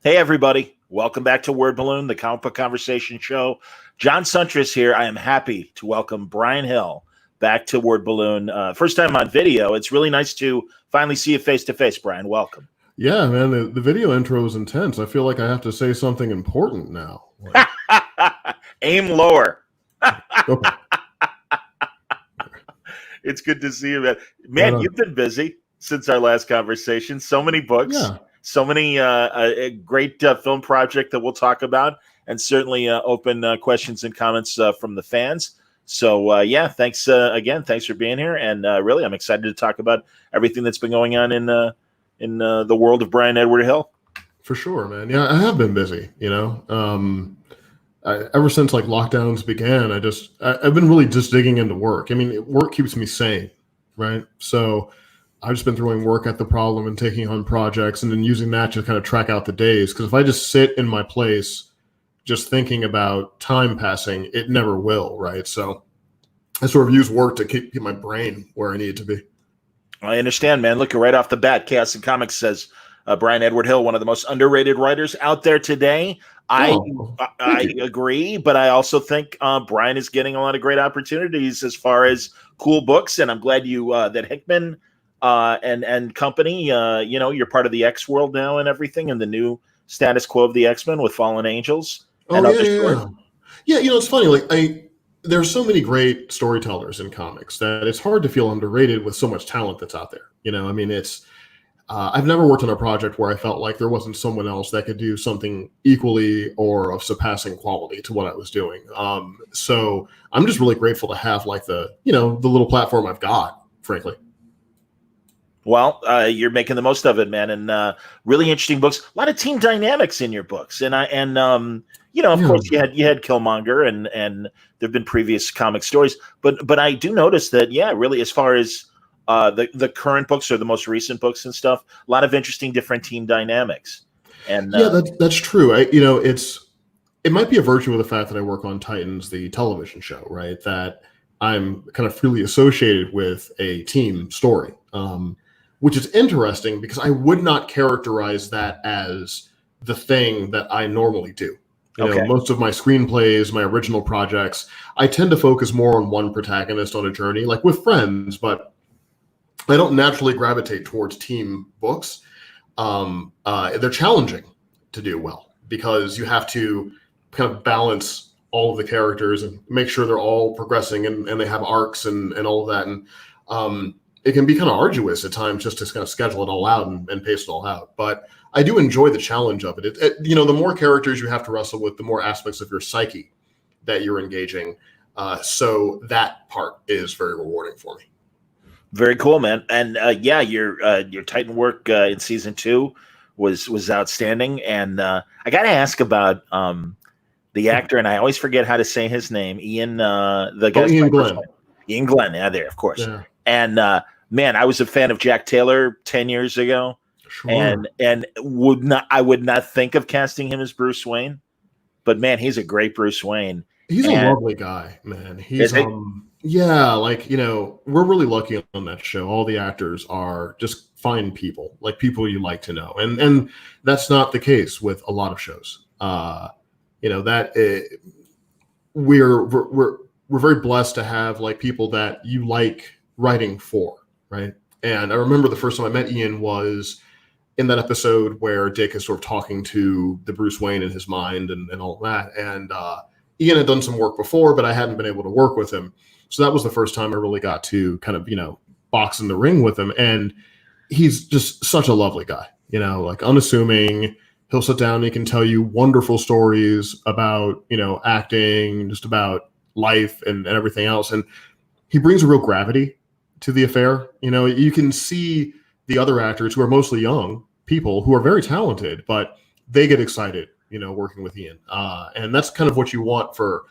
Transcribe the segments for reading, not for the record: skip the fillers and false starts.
Hey, everybody. Welcome back to Word Balloon, the comic book conversation show. John Suntress here. I am happy to welcome Bryan Hill back to Word Balloon. First time on video. It's really nice to finally see you face-to-face, Bryan. Welcome. Yeah, man, the video intro is intense. I feel like I have to say something important now. Like... Aim lower. Okay. It's good to see you, man. Man, you've been busy since our last conversation. So many books. Yeah. So many a great film project that we'll talk about, and certainly open questions and comments from the fans. So, yeah, thanks again. Thanks for being here. And really, I'm excited to talk about everything that's been going on in the world of Bryan Edward Hill. For sure, man. Yeah, I have been busy, ever since like lockdowns began, I've been really just digging into work. I mean, work keeps me sane, right? So I've just been throwing work at the problem and taking on projects and then using that to kind of track out the days. Because if I just sit in my place just thinking about time passing, it never will, right? So I sort of use work to keep my brain where I need it to be. I understand, man. Look, right off the bat, Chaos and Comics says Bryan Edward Hill, one of the most underrated writers out there today. I agree, but I also think Bryan is getting a lot of great opportunities as far as cool books, and I'm glad that Hickman and company, you're part of the X world now and everything, and the new status quo of the X-Men with Fallen Angels. Yeah. It's funny. Like there's so many great storytellers in comics that it's hard to feel underrated with so much talent that's out there. I've never worked on a project where I felt like there wasn't someone else that could do something equally or of surpassing quality to what I was doing. So I'm just really grateful to have like the little platform I've got, frankly. Well, you're making the most of it, man, and really interesting books. A lot of team dynamics in your books, and of course, you had Killmonger, and there've been previous comic stories, but I do notice that, really, as far as the current books or the most recent books and stuff, a lot of interesting different team dynamics. And that's true. It might be a virtue of the fact that I work on Titans, the television show, right? That I'm kind of freely associated with a team story. Which is interesting because I would not characterize that as the thing that I normally do. Most of my screenplays, my original projects, I tend to focus more on one protagonist on a journey, like with friends, but I don't naturally gravitate towards team books. They're challenging to do well because you have to kind of balance all of the characters and make sure they're all progressing and they have arcs and all of that. And it can be kind of arduous at times just to kind of schedule it all out and pace it all out. But I do enjoy the challenge of it. The more characters you have to wrestle with, the more aspects of your psyche that you're engaging. So that part is very rewarding for me. Very cool, man. And your Titan work in season 2 was outstanding. And I got to ask about the actor, and I always forget how to say his name. Ian Glen. Ian Glen. Yeah, there, of course. Yeah. And man, I was a fan of Jack Taylor 10 years ago. Sure. And I would not think of casting him as Bruce Wayne, but man, he's a great Bruce Wayne. He's a lovely guy, man. He's Yeah, like, we're really lucky on that show. All the actors are just fine people, like people you like to know. And that's not the case with a lot of shows. That we're very blessed to have like people that you like writing for, right? And I remember the first time I met Ian was in that episode where Dick is sort of talking to the Bruce Wayne in his mind and all that. And Ian had done some work before, but I hadn't been able to work with him. So that was the first time I really got to kind of, box in the ring with him. And he's just such a lovely guy, like unassuming. He'll sit down and he can tell you wonderful stories about, acting, just about life and everything else. And he brings a real gravity to the affair. You can see the other actors who are mostly young people who are very talented, but they get excited, working with Ian. And that's kind of what you want for,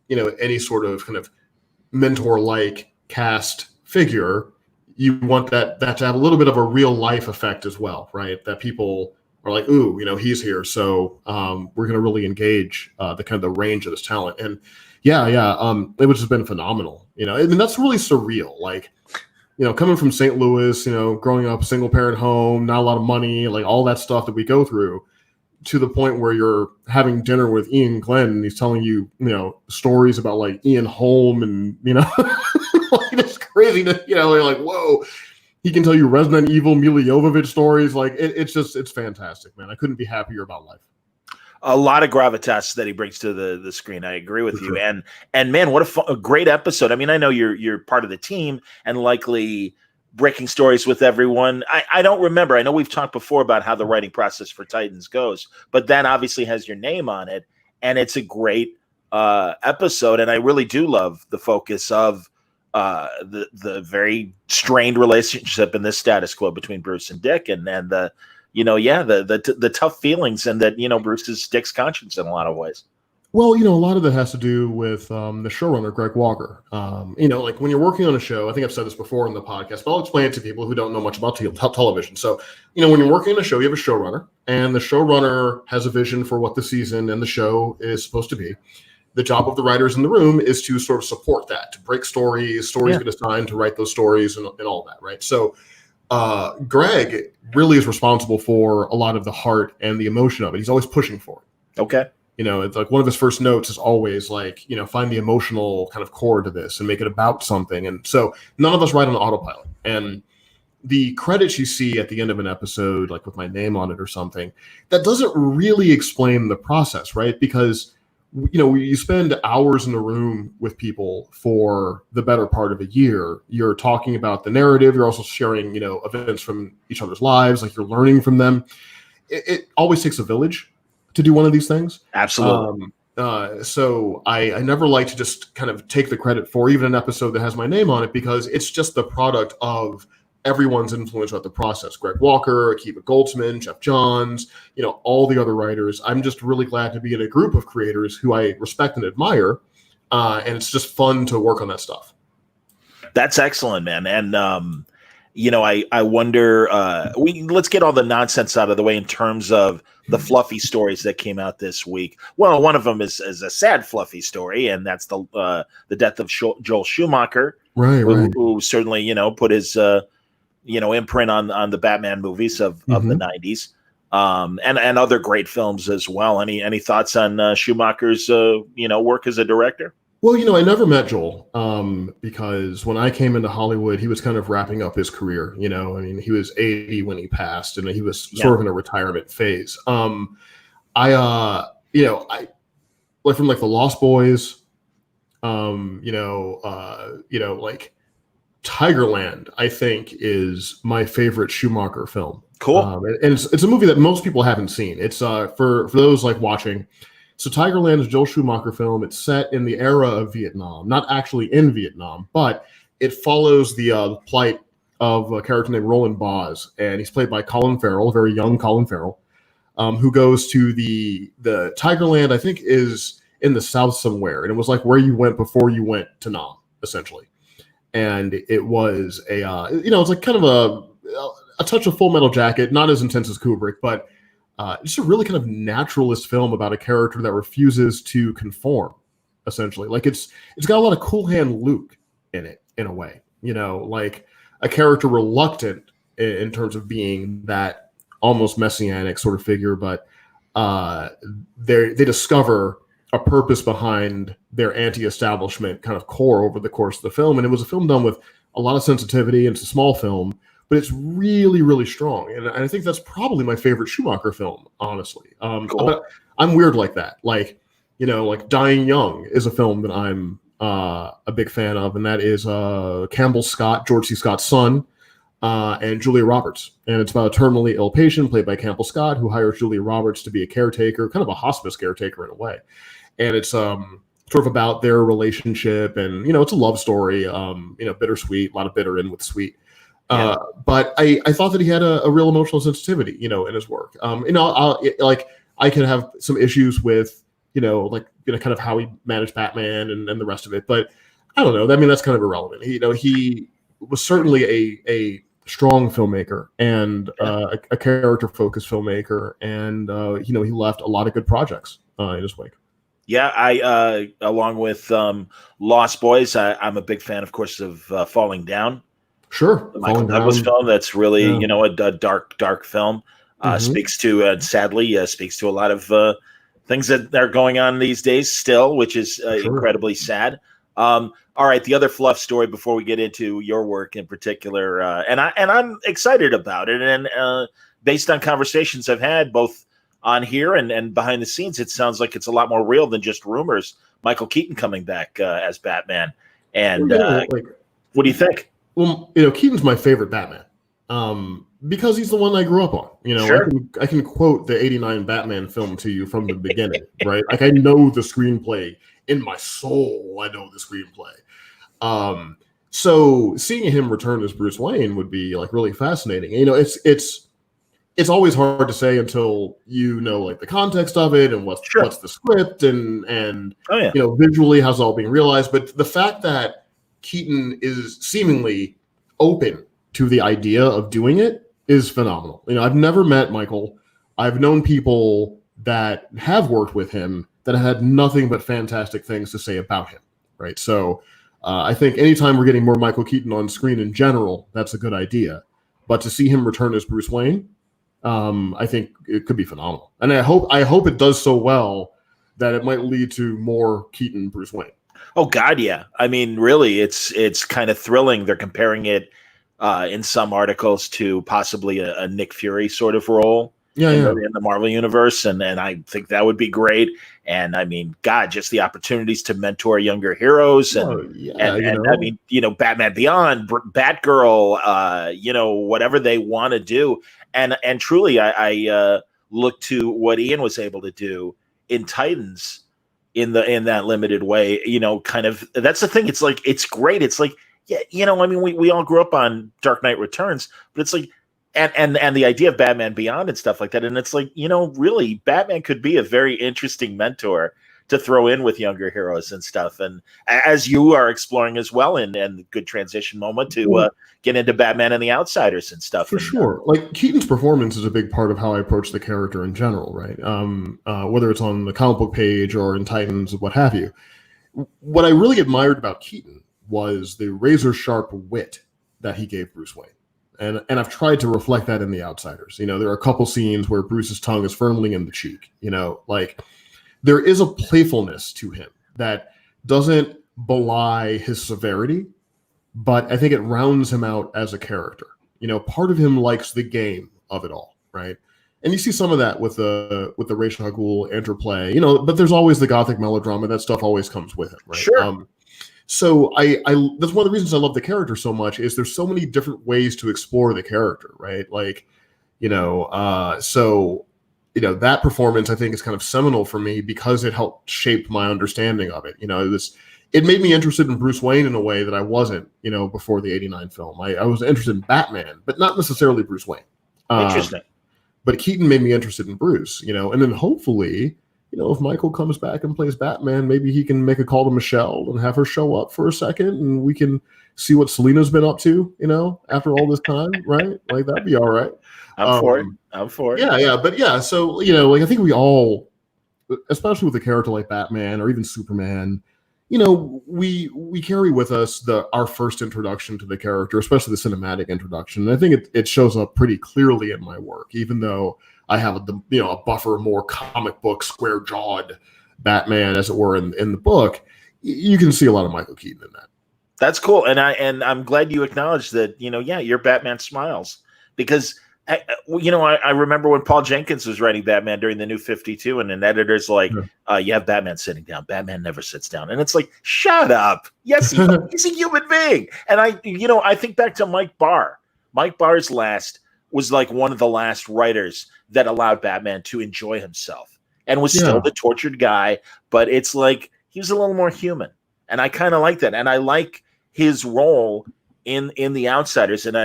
any sort of kind of mentor-like cast figure. You want that to have a little bit of a real life effect as well, right? That people are like, ooh, he's here. So we're going to really engage the kind of the range of this talent. And yeah. It would just been phenomenal. I mean, that's really surreal. Like, coming from St. Louis, growing up single parent home, not a lot of money, like all that stuff that we go through, to the point where you're having dinner with Ian Glen and he's telling you, stories about like Ian Holm and, like it's crazy that, you're like, whoa, he can tell you Resident Evil Mila Jovovich stories. Like it's fantastic, man. I couldn't be happier about life. A lot of gravitas that he brings to the screen. I agree with you. Sure. And man, what a great episode. I mean, I know you're part of the team and likely breaking stories with everyone. I don't remember. I know we've talked before about how the writing process for Titans goes, but that obviously has your name on it, and it's a great episode. And I really do love the focus of the very strained relationship in this status quo between Bruce and Dick, and the the tough feelings, and that Bruce is Dick's conscience in a lot of ways. Well, a lot of that has to do with the showrunner, Greg Walker. Like when you're working on a show, I think I've said this before in the podcast, but I'll explain it to people who don't know much about television. So, when you're working on a show, you have a showrunner, and the showrunner has a vision for what the season and the show is supposed to be. The job of the writers in the room is to sort of support that, to break stories get assigned to write those stories and all that, right? So Greg really is responsible for a lot of the heart and the emotion of it. He's always pushing for it. Okay. It's like one of his first notes is always like, find the emotional kind of core to this and make it about something. And so none of us write on autopilot. And the credits you see at the end of an episode, like with my name on it or something, that doesn't really explain the process, right? Because you spend hours in a room with people for the better part of a year. You're talking about the narrative. You're also sharing, events from each other's lives. Like you're learning from them. It always takes a village to do one of these things. Absolutely. So I never like to just kind of take the credit for even an episode that has my name on it, because it's just the product of everyone's influence throughout the process. Greg Walker, Akiva Goldsman, Jeff Johns, all the other writers. I'm just really glad to be in a group of creators who I respect and admire. And it's just fun to work on that stuff. That's excellent, man. And, I wonder, let's get all the nonsense out of the way in terms of the fluffy stories that came out this week. Well, one of them is a sad, fluffy story, and that's the death of Joel Schumacher, who certainly, put his, imprint on the Batman movies of the 90s, and other great films as well. Any thoughts on Schumacher's, work as a director? Well, I never met Joel because when I came into Hollywood, he was kind of wrapping up his career. He was 80 when he passed, and he was sort of in a retirement phase. I like from like the Lost Boys, like Tigerland, I think is my favorite Schumacher film. Cool. And it's a movie that most people haven't seen. It's for those like watching. So Tigerland is a Joel Schumacher film. It's set in the era of Vietnam, not actually in Vietnam, but it follows the plight of a character named Roland Boz, and he's played by Colin Farrell, a very young Colin Farrell, who goes to the Tigerland, I think is in the South somewhere, and it was like where you went before you went to Nam, essentially. And it was it's like kind of a touch of Full Metal Jacket, not as intense as Kubrick, but just a really kind of naturalist film about a character that refuses to conform, essentially. Like it's got a lot of Cool Hand Luke in it in a way, like a character reluctant in terms of being that almost messianic sort of figure, but they discover a purpose behind their anti-establishment kind of core over the course of the film. And it was a film done with a lot of sensitivity, and it's a small film, but it's really, really strong. And I think that's probably my favorite Schumacher film, honestly. Cool. But I'm weird like that. Like, like Dying Young is a film that I'm a big fan of, and that is Campbell Scott, George C. Scott's son, and Julia Roberts. And it's about a terminally ill patient played by Campbell Scott, who hires Julia Roberts to be a caretaker, kind of a hospice caretaker in a way. And it's sort of about their relationship, and it's a love story, bittersweet, a lot of bitter in with sweet. Yeah. But I thought that he had a real emotional sensitivity, in his work. I could have some issues with, kind of how he managed Batman and the rest of it, but I don't know. I mean, that's kind of irrelevant. He was certainly a strong filmmaker and a character-focused filmmaker, and he left a lot of good projects in his wake. Yeah, I along with Lost Boys, I'm a big fan, of course, of Falling Down. Sure, the Michael Douglas film. That's really a dark film. Speaks to sadly speaks to a lot of things that are going on these days still, which is incredibly sad. All right, the other fluff story before we get into your work in particular, and I'm excited about it, and based on conversations I've had both on here and behind the scenes, it sounds like it's a lot more real than just rumors. Michael Keaton coming back as Batman, and what do you think? Well, Keaton's my favorite Batman because he's the one I grew up on. Sure. I can quote the '89 Batman film to you from the beginning, right? Like I know the screenplay in my soul. I know the screenplay. So seeing him return as Bruce Wayne would be like really fascinating. It's always hard to say until like the context of it and what's the script and visually how's it all being realized. But the fact that Keaton is seemingly open to the idea of doing it is phenomenal. I've never met Michael. I've known people that have worked with him that had nothing but fantastic things to say about him. Right. So I think anytime we're getting more Michael Keaton on screen in general, that's a good idea. But to see him return as Bruce Wayne, I think it could be phenomenal. And I hope it does so well that it might lead to more Keaton Bruce Wayne. Oh God, yeah. I mean, really, it's kind of thrilling. They're comparing it in some articles to possibly a Nick Fury sort of role in the Marvel universe, and I think that would be great. And I mean, God, just the opportunities to mentor younger heroes, and I mean, Batman Beyond, Batgirl, whatever they want to do, and truly, I look to what Ian was able to do in Titans. In that limited way, kind of that's the thing. It's like it's great. It's like I mean, we all grew up on Dark Knight Returns, but it's like and the idea of Batman Beyond and stuff like that. And it's like really, Batman could be a very interesting mentor to throw in with younger heroes and stuff. And as you are exploring as well, and good transition moment to get into Batman and the Outsiders and stuff. For sure. Like Keaton's performance is a big part of how I approach the character in general, right? Whether it's on the comic book page or in Titans, what have you. What I really admired about Keaton was the razor sharp wit that he gave Bruce Wayne. And I've tried to reflect that in the Outsiders. There are a couple scenes where Bruce's tongue is firmly in the cheek, like there is a playfulness to him that doesn't belie his severity, but I think it rounds him out as a character. Part of him likes the game of it all, right? And you see some of that with the Ra's al Ghul interplay, but there's always the gothic melodrama. That stuff always comes with it, right? Sure. So I that's one of the reasons I love the character so much is there's so many different ways to explore the character, right? Like, that performance I think is kind of seminal for me because it helped shape my understanding of it. It made me interested in Bruce Wayne in a way that I wasn't, before the '89 film. I was interested in Batman, but not necessarily Bruce Wayne. Interesting. But Keaton made me interested in Bruce, and then hopefully, if Michael comes back and plays Batman, maybe he can make a call to Michelle and have her show up for a second, and we can see what Selina's been up to, after all this time, right? Like that'd be all right. I'm for it. Yeah. But yeah, so I think we all, especially with a character like Batman or even Superman, we carry with us our first introduction to the character, especially the cinematic introduction. And I think it shows up pretty clearly in my work, even though I have a buffer, more comic book, square jawed Batman, as it were, in the book. You can see a lot of Michael Keaton in that. That's cool, and I'm glad you acknowledged that. Your Batman smiles, because I remember when Paul Jenkins was writing Batman during the New 52, and an editor's like, you have Batman sitting down. Batman never sits down, and it's like, shut up. Yes, he's a human being. And I think back to Mike Barr. Mike Barr's was like one of the last writers that allowed Batman to enjoy himself, and was still the tortured guy, but it's like he was a little more human, and I kind of like that, and I like his role in The Outsiders, and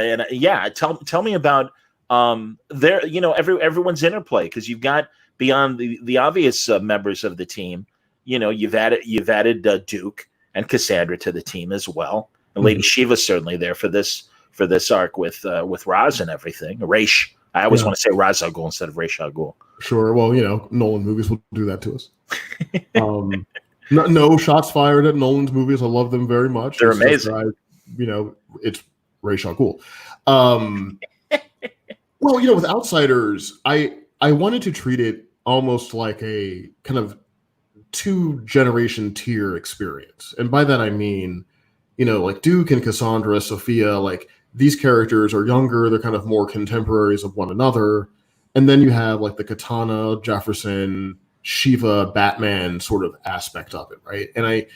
tell me about everyone's interplay, because you've got, beyond the obvious members of the team, you've added Duke and Cassandra to the team as well, and Lady Shiva's certainly there for this arc with Ra's and everything. Raish, I always want to say Ra's al Ghul instead of Raish al Ghul. Sure, well, Nolan movies will do that to us. No shots fired at Nolan's movies. I love them very much. They're amazing. It's Raish al Ghul. Well, with Outsiders, I wanted to treat it almost like a kind of 2-generation tier experience. And by that I mean, like Duke and Cassandra, Sophia, like these characters are younger, they're kind of more contemporaries of one another. And then you have like the Katana, Jefferson, Shiva, Batman sort of aspect of it, right?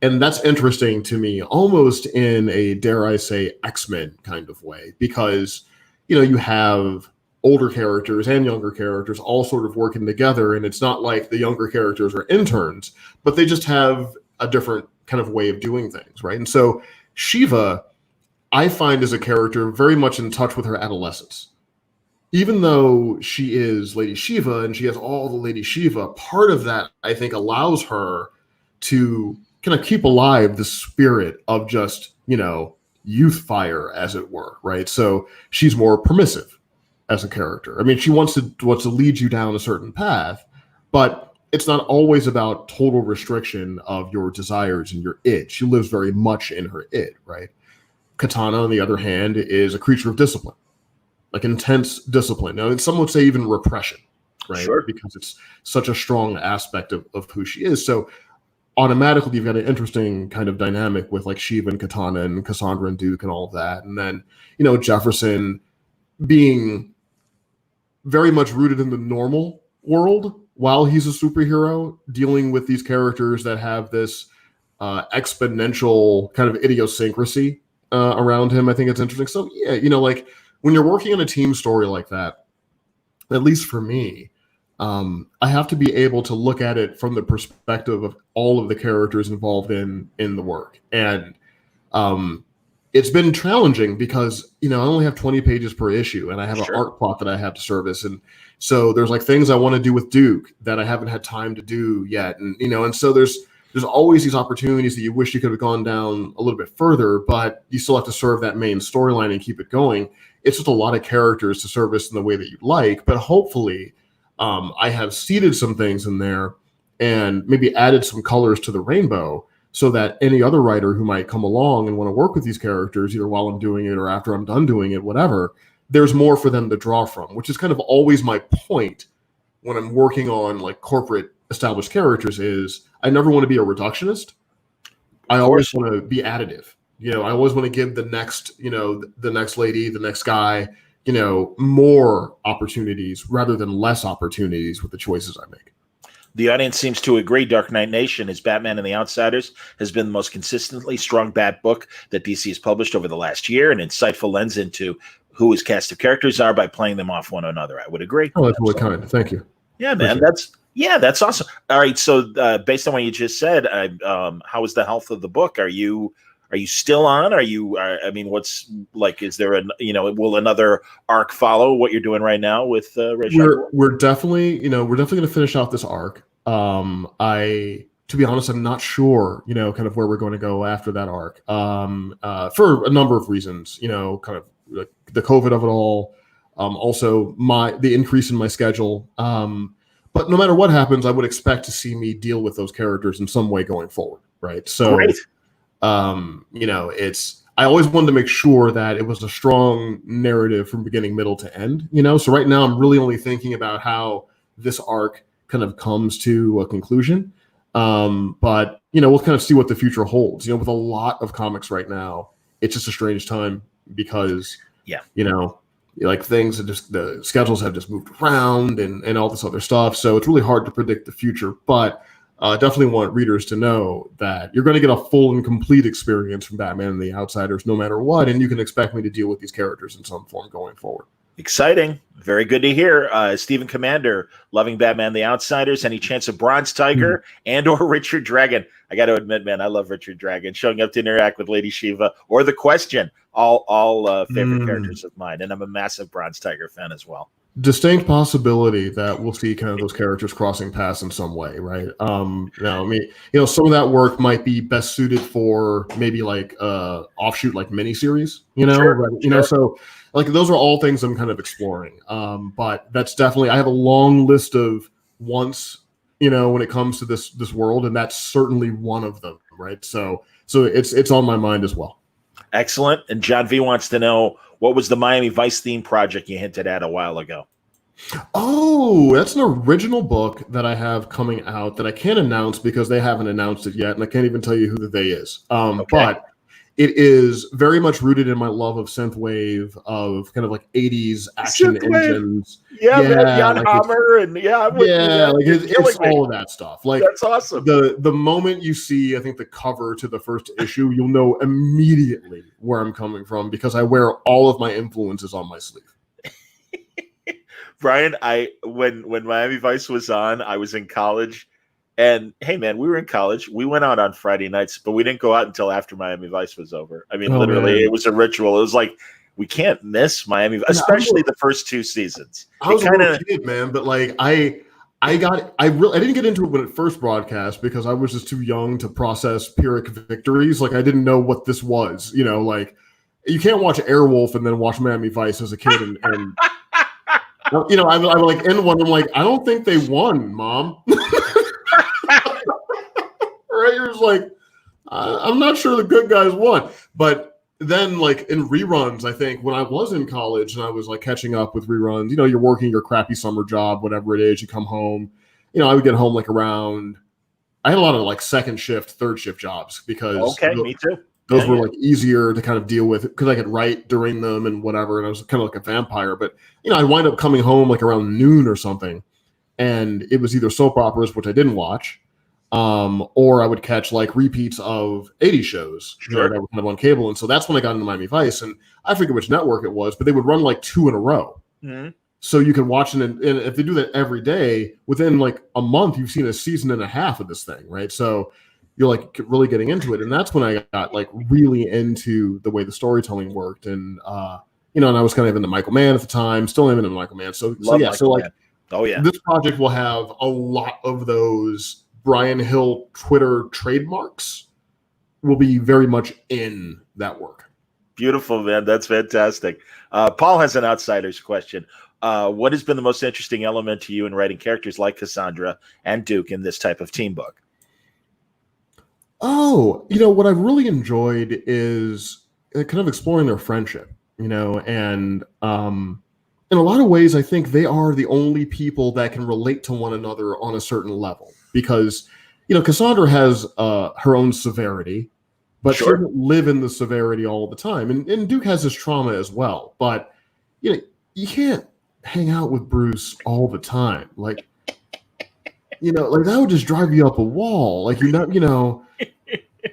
And that's interesting to me, almost in a, dare I say, X-Men kind of way, because you have older characters and younger characters all sort of working together, and it's not like the younger characters are interns, but they just have a different kind of way of doing things, right? And so Shiva, I find, is a character very much in touch with her adolescence. Even though she is Lady Shiva and she has all the Lady Shiva, part of that, I think, allows her to kind of keep alive the spirit of just, youth fire, as it were, right? So she's more permissive as a character. I mean, she wants to lead you down a certain path, but it's not always about total restriction of your desires and your id. She lives very much in her id, right? Katana, on the other hand, is a creature of discipline, like intense discipline. Now, some would say even repression, right? Sure. Because it's such a strong aspect of who she is. So automatically you've got an interesting kind of dynamic with like Shiva and Katana and Cassandra and Duke and all of that. And then, Jefferson being very much rooted in the normal world while he's a superhero, dealing with these characters that have this exponential kind of idiosyncrasy around him. I think it's interesting. So yeah, like when you're working on a team story like that, at least for me, I have to be able to look at it from the perspective of all of the characters involved in the work. And it's been challenging because, I only have 20 pages per issue and I have an art plot that I have to service. And so there's like things I want to do with Duke that I haven't had time to do yet. And, and so there's always these opportunities that you wish you could have gone down a little bit further, but you still have to serve that main storyline and keep it going. It's just a lot of characters to service in the way that you'd like, but hopefully I have seeded some things in there and maybe added some colors to the rainbow so that any other writer who might come along and want to work with these characters, either while I'm doing it or after I'm done doing it, whatever, there's more for them to draw from, which is kind of always my point when I'm working on like corporate established characters. Is I never want to be a reductionist. I always want to be additive. I always want to give the next, the next lady, the next guy, more opportunities rather than less opportunities with the choices I make. The audience seems to agree. Dark Knight Nation is Batman and the Outsiders has been the most consistently strong Bat book that DC has published over the last year, an insightful lens into who his cast of characters are by playing them off one another. I would agree. Oh, that's really kind. Thank you. Yeah, man. That's awesome. All right. So based on what you just said, how is the health of the book? Are you still on? What's like, is there will another arc follow what you're doing right now with Rachel? We're definitely going to finish out this arc. To be honest, I'm not sure, kind of where we're going to go after that arc. For a number of reasons, kind of the COVID of it all. Also the increase in my schedule. But no matter what happens, I would expect to see me deal with those characters in some way going forward. right? So, Great. I always wanted to make sure that it was a strong narrative from beginning, middle to end, So right now I'm really only thinking about how this arc kind of comes to a conclusion. But we'll kind of see what the future holds. With a lot of comics right now, it's just a strange time because, things are just, the schedules have just moved around and all this other stuff. So it's really hard to predict the future, but definitely want readers to know that you're going to get a full and complete experience from Batman and the Outsiders no matter what, and you can expect me to deal with these characters in some form going forward. Exciting. Very good to hear. Stephen Commander, loving Batman the Outsiders. Any chance of Bronze Tiger and or Richard Dragon? I got to admit, man, I love Richard Dragon. Showing up to interact with Lady Shiva or The Question, all favorite characters of mine. And I'm a massive Bronze Tiger fan as well. Distinct possibility that we'll see kind of those characters crossing paths in some way, right? Some of that work might be best suited for maybe like offshoot like miniseries, so like those are all things I'm kind of exploring. But that's definitely, I have a long list of wants, when it comes to this world, and that's certainly one of them, right? So it's on my mind as well. Excellent. And John V wants to know, what was the Miami Vice theme project you hinted at a while ago? Oh, that's an original book that I have coming out that I can't announce because they haven't announced it yet, and I can't even tell you who the they is. But it is very much rooted in my love of synthwave, of kind of like 80s action engines. Man, Jan Hammer, and it's all of that stuff. Like, that's awesome. The moment you see, I think, the cover to the first issue, you'll know immediately where I'm coming from because I wear all of my influences on my sleeve. Bryan, when Miami Vice was on, I was in college. And hey, man, we were in college. We went out on Friday nights, but we didn't go out until after Miami Vice was over. I mean, literally, it was a ritual. It was like, we can't miss Miami, especially the first two seasons. I was a little kid, man, but like I didn't get into it when it first broadcast because I was just too young to process Pyrrhic victories. Like I didn't know what this was. Like you can't watch Airwolf and then watch Miami Vice as a kid, and I would like end one. I'm like, I don't think they won, Mom. Right? You're just like, I'm not sure the good guys won. But then, like in reruns, I think when I was in college and I was like catching up with reruns, you're working your crappy summer job, whatever it is, you come home. I would get home like around. I had a lot of like second shift, third shift jobs because me too. Those were like easier to kind of deal with because I could write during them and whatever, and I was kind of like a vampire. But I'd wind up coming home like around noon or something, and it was either soap operas, which I didn't watch, or I would catch like repeats of 80s shows that were kind of on cable. And so that's when I got into Miami Vice, and I forget which network it was, but they would run like 2 in a row. Mm-hmm. So you could watch it, and if they do that every day, within like a month, you've seen a season and a half of this thing, right? So you're like really getting into it. And that's when I got like really into the way the storytelling worked. And, and I was kind of into Michael Mann at the time, still am into Michael Mann. So this project will have a lot of those Bryan Hill Twitter trademarks will be very much in that work. Beautiful, man. That's fantastic. Paul has an Outsiders question. What has been the most interesting element to you in writing characters like Cassandra and Duke in this type of team book? Oh, what I've really enjoyed is kind of exploring their friendship, and in a lot of ways, I think they are the only people that can relate to one another on a certain level because, Cassandra has her own severity, but she doesn't live in the severity all the time. And Duke has his trauma as well, but, you can't hang out with Bruce all the time. Like, like that would just drive you up a wall. Like,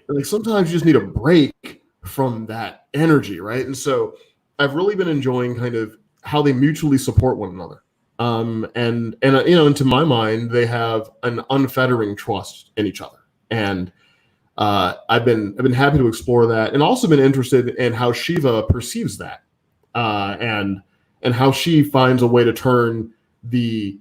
like sometimes you just need a break from that energy, right? And so I've really been enjoying kind of how they mutually support one another. And to my mind, they have an unfettering trust in each other. And I've been happy to explore that, and also been interested in how Shiva perceives that, and how she finds a way to turn the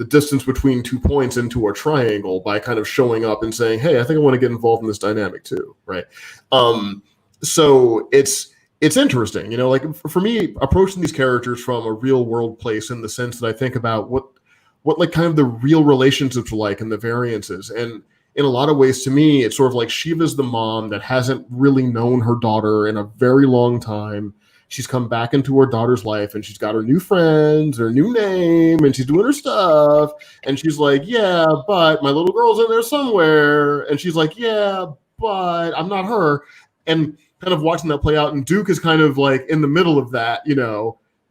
distance between 2 points into a triangle by kind of showing up and saying, hey, I think I want to get involved in this dynamic too, right? So it's interesting, like for me, approaching these characters from a real world place in the sense that I think about what like kind of the real relationships are like and the variances. And in a lot of ways, to me, it's sort of like Shiva's the mom that hasn't really known her daughter in a very long time. She's come back into her daughter's life, and she's got her new friends, her new name, and she's doing her stuff. And she's like, yeah, but my little girl's in there somewhere. And she's like, yeah, but I'm not her. And kind of watching that play out. And Duke is kind of like in the middle of that,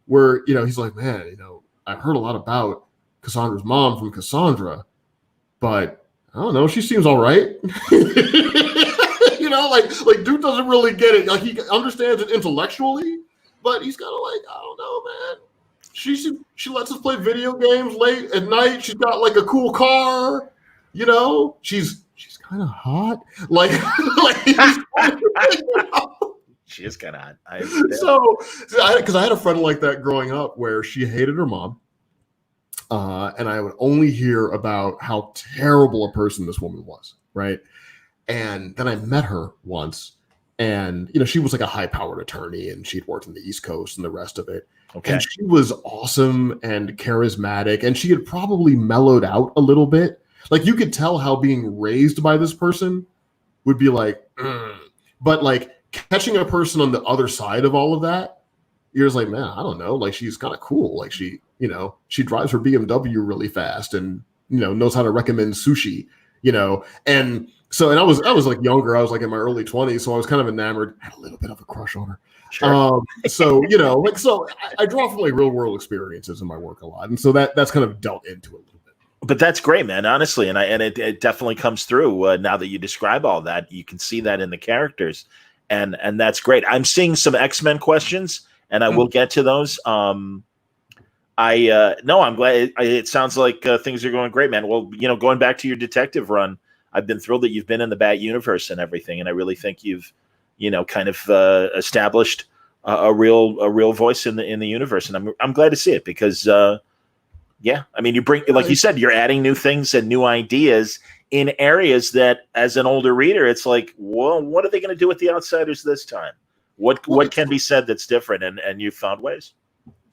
where, he's like, man, I heard a lot about Cassandra's mom from Cassandra, but I don't know. She seems all right. Like Duke doesn't really get it. Like he understands it intellectually, but he's kind of like, I don't know, man. She lets us play video games late at night. She's got like a cool car. She's kind of hot. Like she is kind of hot. Because I had a friend like that growing up where she hated her mom. And I would only hear about how terrible a person this woman was, right? And then I met her once, and she was like a high-powered attorney, and she'd worked in the East Coast and the rest of it. Okay. And she was awesome and charismatic, and she had probably mellowed out a little bit. Like you could tell how being raised by this person would be like, but like catching a person on the other side of all of that, you're just like, man, I don't know. Like she's kind of cool. Like she drives her BMW really fast and, knows how to recommend sushi, and so, and I was like younger, I was like in my early 20s. So I was kind of enamored, had a little bit of a crush on her. Sure. I draw from like real world experiences in my work a lot. And so that's kind of dealt into it a little bit. But that's great, man, honestly. And it definitely comes through now that you describe all that. You can see that in the characters, and that's great. I'm seeing some X-Men questions, and I will get to those. I'm glad. It sounds like things are going great, man. Well, going back to your detective run, I've been thrilled that you've been in the Bat universe and everything, and I really think you've, kind of established a real voice in the universe, and I'm glad to see it because, you bring, like you said, you're adding new things and new ideas in areas that, as an older reader, it's like, well, what are they going to do with the Outsiders this time? What can be said that's different, and you've found ways.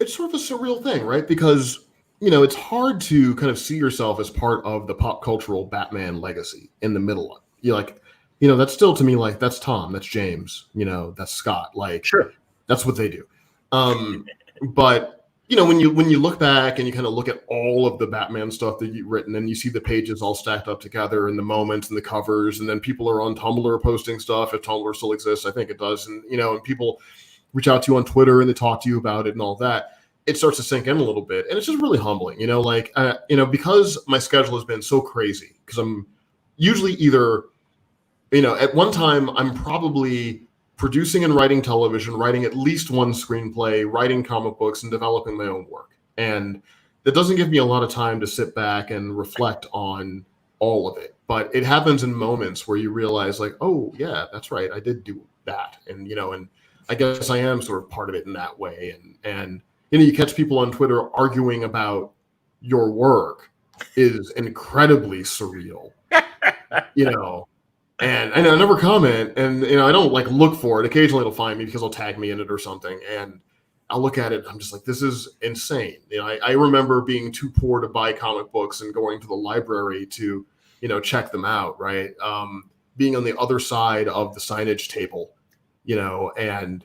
It's sort of a surreal thing, right? Because, it's hard to kind of see yourself as part of the pop cultural Batman legacy in the middle of it. You're like, that's still to me like, that's Tom, that's James, that's Scott. Like, sure, that's what they do. But, when you look back and you kind of look at all of the Batman stuff that you've written and you see the pages all stacked up together and the moments and the covers, and then people are on Tumblr posting stuff, if Tumblr still exists, I think it does. And, and people reach out to you on Twitter and they talk to you about it and all that. It starts to sink in a little bit, and it's just really humbling, because my schedule has been so crazy, because I'm usually either, at one time I'm probably producing and writing television, writing at least one screenplay, writing comic books, and developing my own work. And that doesn't give me a lot of time to sit back and reflect on all of it. But it happens in moments where you realize like, oh yeah, that's right, I did do that. And, and I guess I am sort of part of it in that way. And you catch people on Twitter arguing about your work is incredibly surreal, and I never comment, and, I don't like look for it. Occasionally it'll find me because they'll tag me in it or something. And I'll look at it. I'm just like, this is insane. I remember being too poor to buy comic books and going to the library to, check them out. Right. Being on the other side of the signage table, and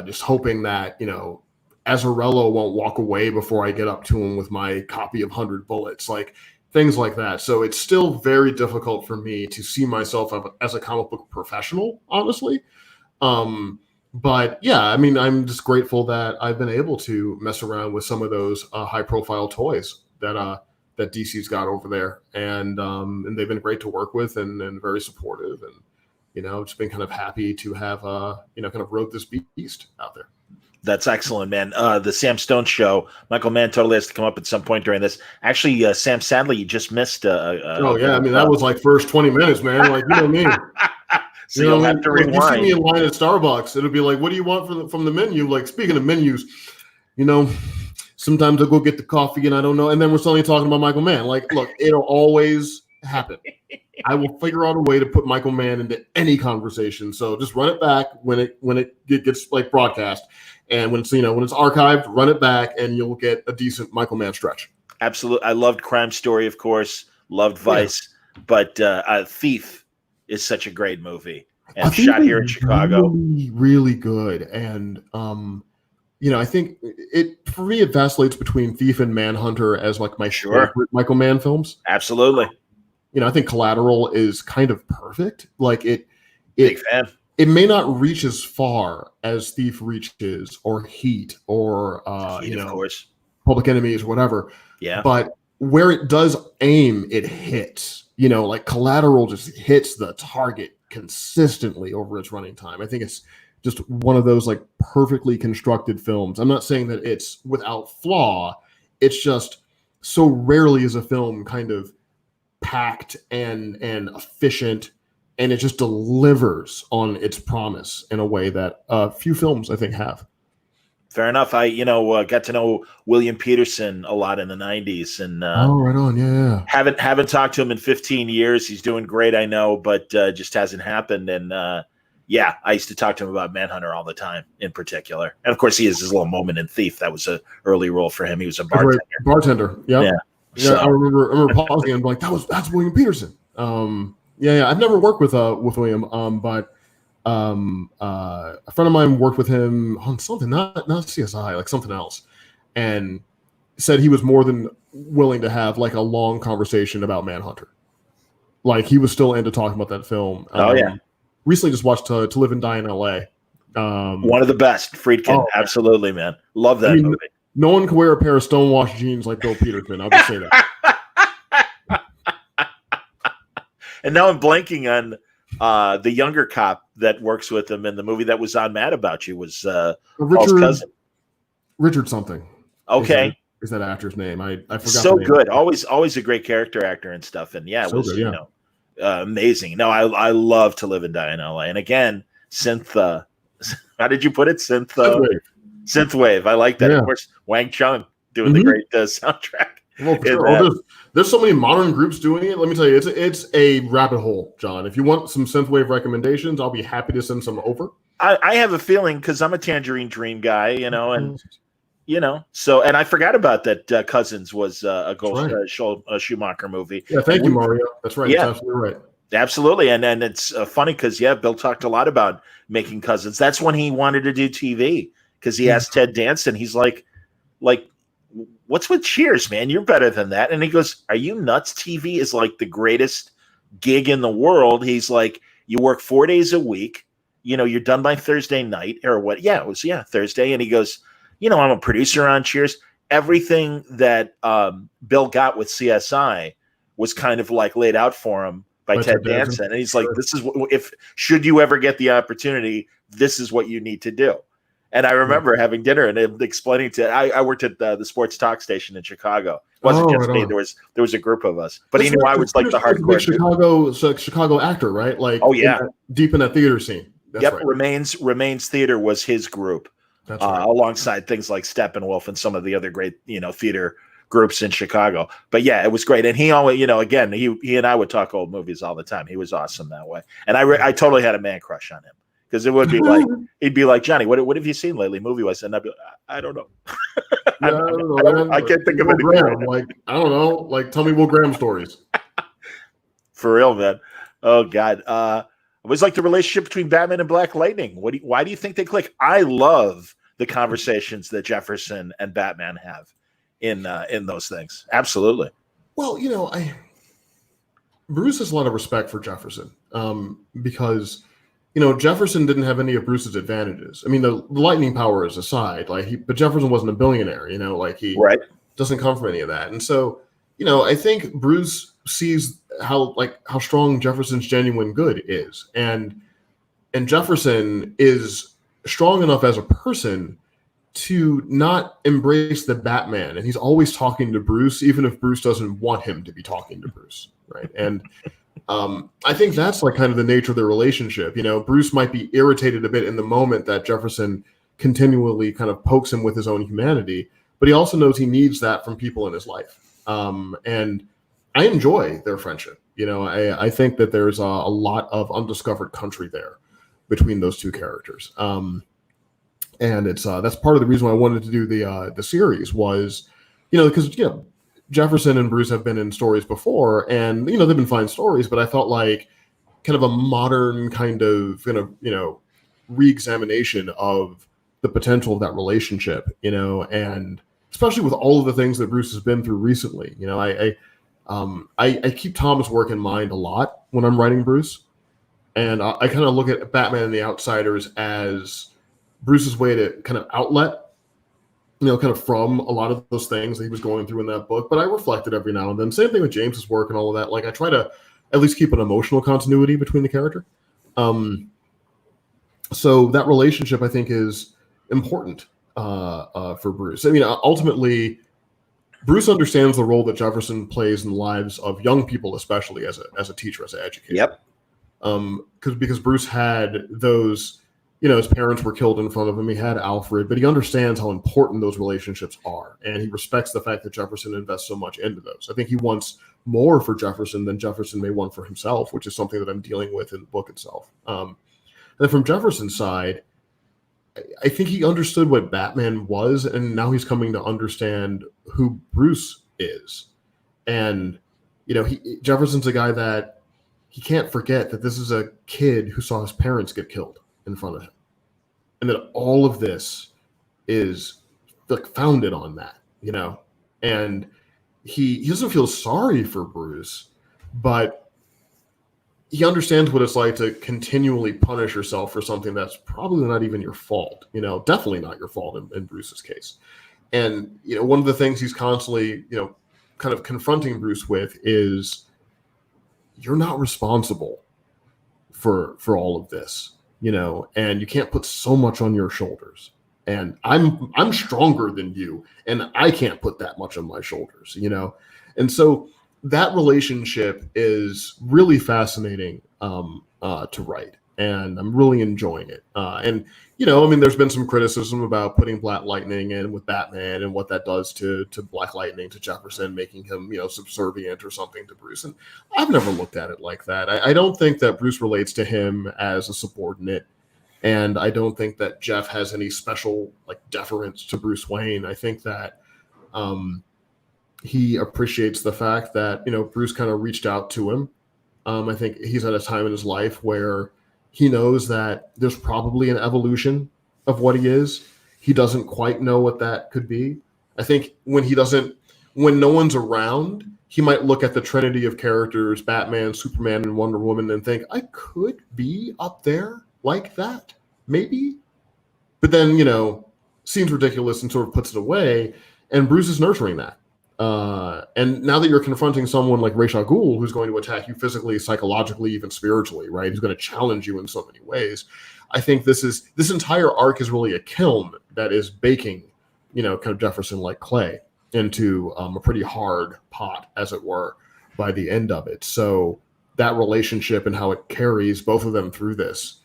just hoping that, Azzarello won't walk away before I get up to him with my copy of 100 Bullets, like things like that. So it's still very difficult for me to see myself as a comic book professional, honestly. But yeah, I'm just grateful that I've been able to mess around with some of those high profile toys that DC's got over there. And they've been great to work with and very supportive. And, just been kind of happy to have, kind of rode this beast out there. That's excellent, man. The Sam Stone show, Michael Mann totally has to come up at some point during this. Actually, Sam, sadly, you just missed. Oh, yeah. That was like first 20 minutes, man. Like, me. So you'll have to rewind. You see me in line at Starbucks, it'll be like, what do you want from the menu? Like, speaking of menus, sometimes I'll go get the coffee and I don't know. And then we're suddenly talking about Michael Mann. Like, look, it'll always happen. I will figure out a way to put Michael Mann into any conversation. So just run it back when it gets like broadcast. And when it's archived, run it back and you'll get a decent Michael Mann stretch. Absolutely. I loved Crime Story, of course. Loved Vice. but Thief is such a great movie and shot here in Chicago. Really, really good. And I think for me it vacillates between Thief and Manhunter as like my favorite Michael Mann films. Absolutely. I think Collateral is kind of perfect. Like big fan. It may not reach as far as Thief reaches, or Heat, or Heat, of course, Public Enemies, or whatever. Yeah. But where it does aim, it hits. Like Collateral just hits the target consistently over its running time. I think it's just one of those like perfectly constructed films. I'm not saying that it's without flaw. It's just so rarely is a film kind of packed and efficient, and it just delivers on its promise in a way that few films I think have. Fair enough. I got to know William Peterson a lot in the 90s, and right on. Yeah. Haven't talked to him in 15 years. He's doing great, I know, but just hasn't happened. And I used to talk to him about Manhunter all the time, in particular. And of course, he has his little moment in Thief. That was an early role for him. He was a bartender. Bartender. Yep. Yeah. So. I remember pausing and like, that's William Peterson. Yeah. I've never worked with William, but a friend of mine worked with him on something, not CSI, like something else, and said he was more than willing to have like a long conversation about Manhunter. Like he was still into talking about that film. Recently just watched To Live and Die in L.A. One of the best. Friedkin. Absolutely, man. Love that movie. No one can wear a pair of stonewashed jeans like Bill Peterson. I'll just say that. And now I'm blanking on the younger cop that works with him in the movie that was on Mad About You was Paul's cousin. Richard something. Okay. Is that actor's name? I forgot. So good. Always a great character actor and stuff. And it was good, amazing. No, I love To Live and Die in LA. And again, synth how did you put it? Synthwave. I like that. Yeah. Of course, Wang Chung doing the great soundtrack. Well, sure. There's so many modern groups doing it. Let me tell you, it's a rabbit hole, John. If you want some synthwave recommendations, I'll be happy to send some over. I have a feeling because I'm a Tangerine Dream guy, and so and I forgot about that. Cousins was a Schumacher movie. Yeah, thank you, Mario. That's right. Yeah, absolutely right. Absolutely, and it's funny because Bill talked a lot about making Cousins. That's when he wanted to do TV because he asked Ted Danson. He's like. What's with Cheers, man? You're better than that. And he goes, are you nuts? TV is like the greatest gig in the world. He's like, you work 4 days a week. You're done by Thursday night or what? Yeah, it was Thursday. And he goes, I'm a producer on Cheers. Everything that Bill got with CSI was kind of like laid out for him by Ted Danson. And he's like, this is should you ever get the opportunity, this is what you need to do. And I remember having dinner and him explaining I worked at the sports talk station in Chicago. It wasn't just me. There was a group of us. But he knew I was like the hardcore Chicago actor, right? Like deep in that theater scene. That's right. Remains Theater was his group. That's right. Alongside things like Steppenwolf and some of the other great theater groups in Chicago. But it was great. And he always, again, he and I would talk old movies all the time. He was awesome that way. And I totally had a man crush on him. Because it would be like, he'd be like, Johnny, what have you seen lately, movie-wise? And I'd be like, I don't know. I can't think of anything. Right I don't know. Like, tell me Will Graham stories. For real, man. Oh, God. I always like the relationship between Batman and Black Lightning. Why do you think they click? I love the conversations that Jefferson and Batman have in those things. Absolutely. Well, Bruce has a lot of respect for Jefferson because – Jefferson didn't have any of Bruce's advantages. I mean, the lightning powers aside, but Jefferson wasn't a billionaire, he doesn't come from any of that. And so, I think Bruce sees how strong Jefferson's genuine good is. And Jefferson is strong enough as a person to not embrace the Batman. And he's always talking to Bruce, even if Bruce doesn't want him to be talking to Bruce. Right. And I think that's like kind of the nature of their relationship. Bruce might be irritated a bit in the moment that Jefferson continually kind of pokes him with his own humanity, but he also knows he needs that from people in his life. And I enjoy their friendship. I think that there's a lot of undiscovered country there between those two characters. And it's that's part of the reason why I wanted to do the series was, because Jefferson and Bruce have been in stories before, and they've been fine stories, but I felt like kind of a modern kind of re-examination of the potential of that relationship, and especially with all of the things that Bruce has been through recently. I keep Tom's work in mind a lot when I'm writing Bruce, and I kind of look at Batman and the Outsiders as Bruce's way to kind of outlet, kind of from a lot of those things that he was going through in that book. But I reflect it every now and then. Same thing with James's work and all of that. Like, I try to at least keep an emotional continuity between the character. So that relationship, I think, is important for Bruce. I mean, ultimately, Bruce understands the role that Jefferson plays in the lives of young people, especially as a teacher, as an educator. Yep. Because Bruce had those, his parents were killed in front of him. He had Alfred, but he understands how important those relationships are, and he respects the fact that Jefferson invests so much into those. I think he wants more for Jefferson than Jefferson may want for himself, which is something that I'm dealing with in the book itself. And then from Jefferson's side, I think he understood what Batman was, and now he's coming to understand who Bruce is. And Jefferson's a guy that he can't forget that this is a kid who saw his parents get killed in front of him, and that all of this is like founded on that, and he doesn't feel sorry for Bruce, but he understands what it's like to continually punish yourself for something that's probably not even your fault, definitely not your fault in Bruce's case. And, one of the things he's constantly, kind of confronting Bruce with is, you're not responsible for all of this, and you can't put so much on your shoulders. And I'm stronger than you, and I can't put that much on my shoulders, And so that relationship is really fascinating to write, and I'm really enjoying it. And there's been some criticism about putting Black Lightning in with Batman and what that does to Black Lightning, to Jefferson, making him subservient or something to Bruce. And I've never looked at it like that. I don't think that Bruce relates to him as a subordinate, and I don't think that Jeff has any special deference to Bruce Wayne. I think that he appreciates the fact that Bruce kind of reached out to him. I think he's at a time in his life where he knows that there's probably an evolution of what he is. He doesn't quite know what that could be. I think when no one's around, he might look at the trinity of characters, Batman, Superman, and Wonder Woman, and think, I could be up there like that, maybe. But then, seems ridiculous and sort of puts it away. And Bruce is nurturing that. And now that you're confronting someone like Ra's al Ghul, who's going to attack you physically, psychologically, even spiritually, right? Who's going to challenge you in so many ways. I think this entire arc is really a kiln that is baking, kind of Jefferson like clay into a pretty hard pot, as it were, by the end of it. So that relationship and how it carries both of them through this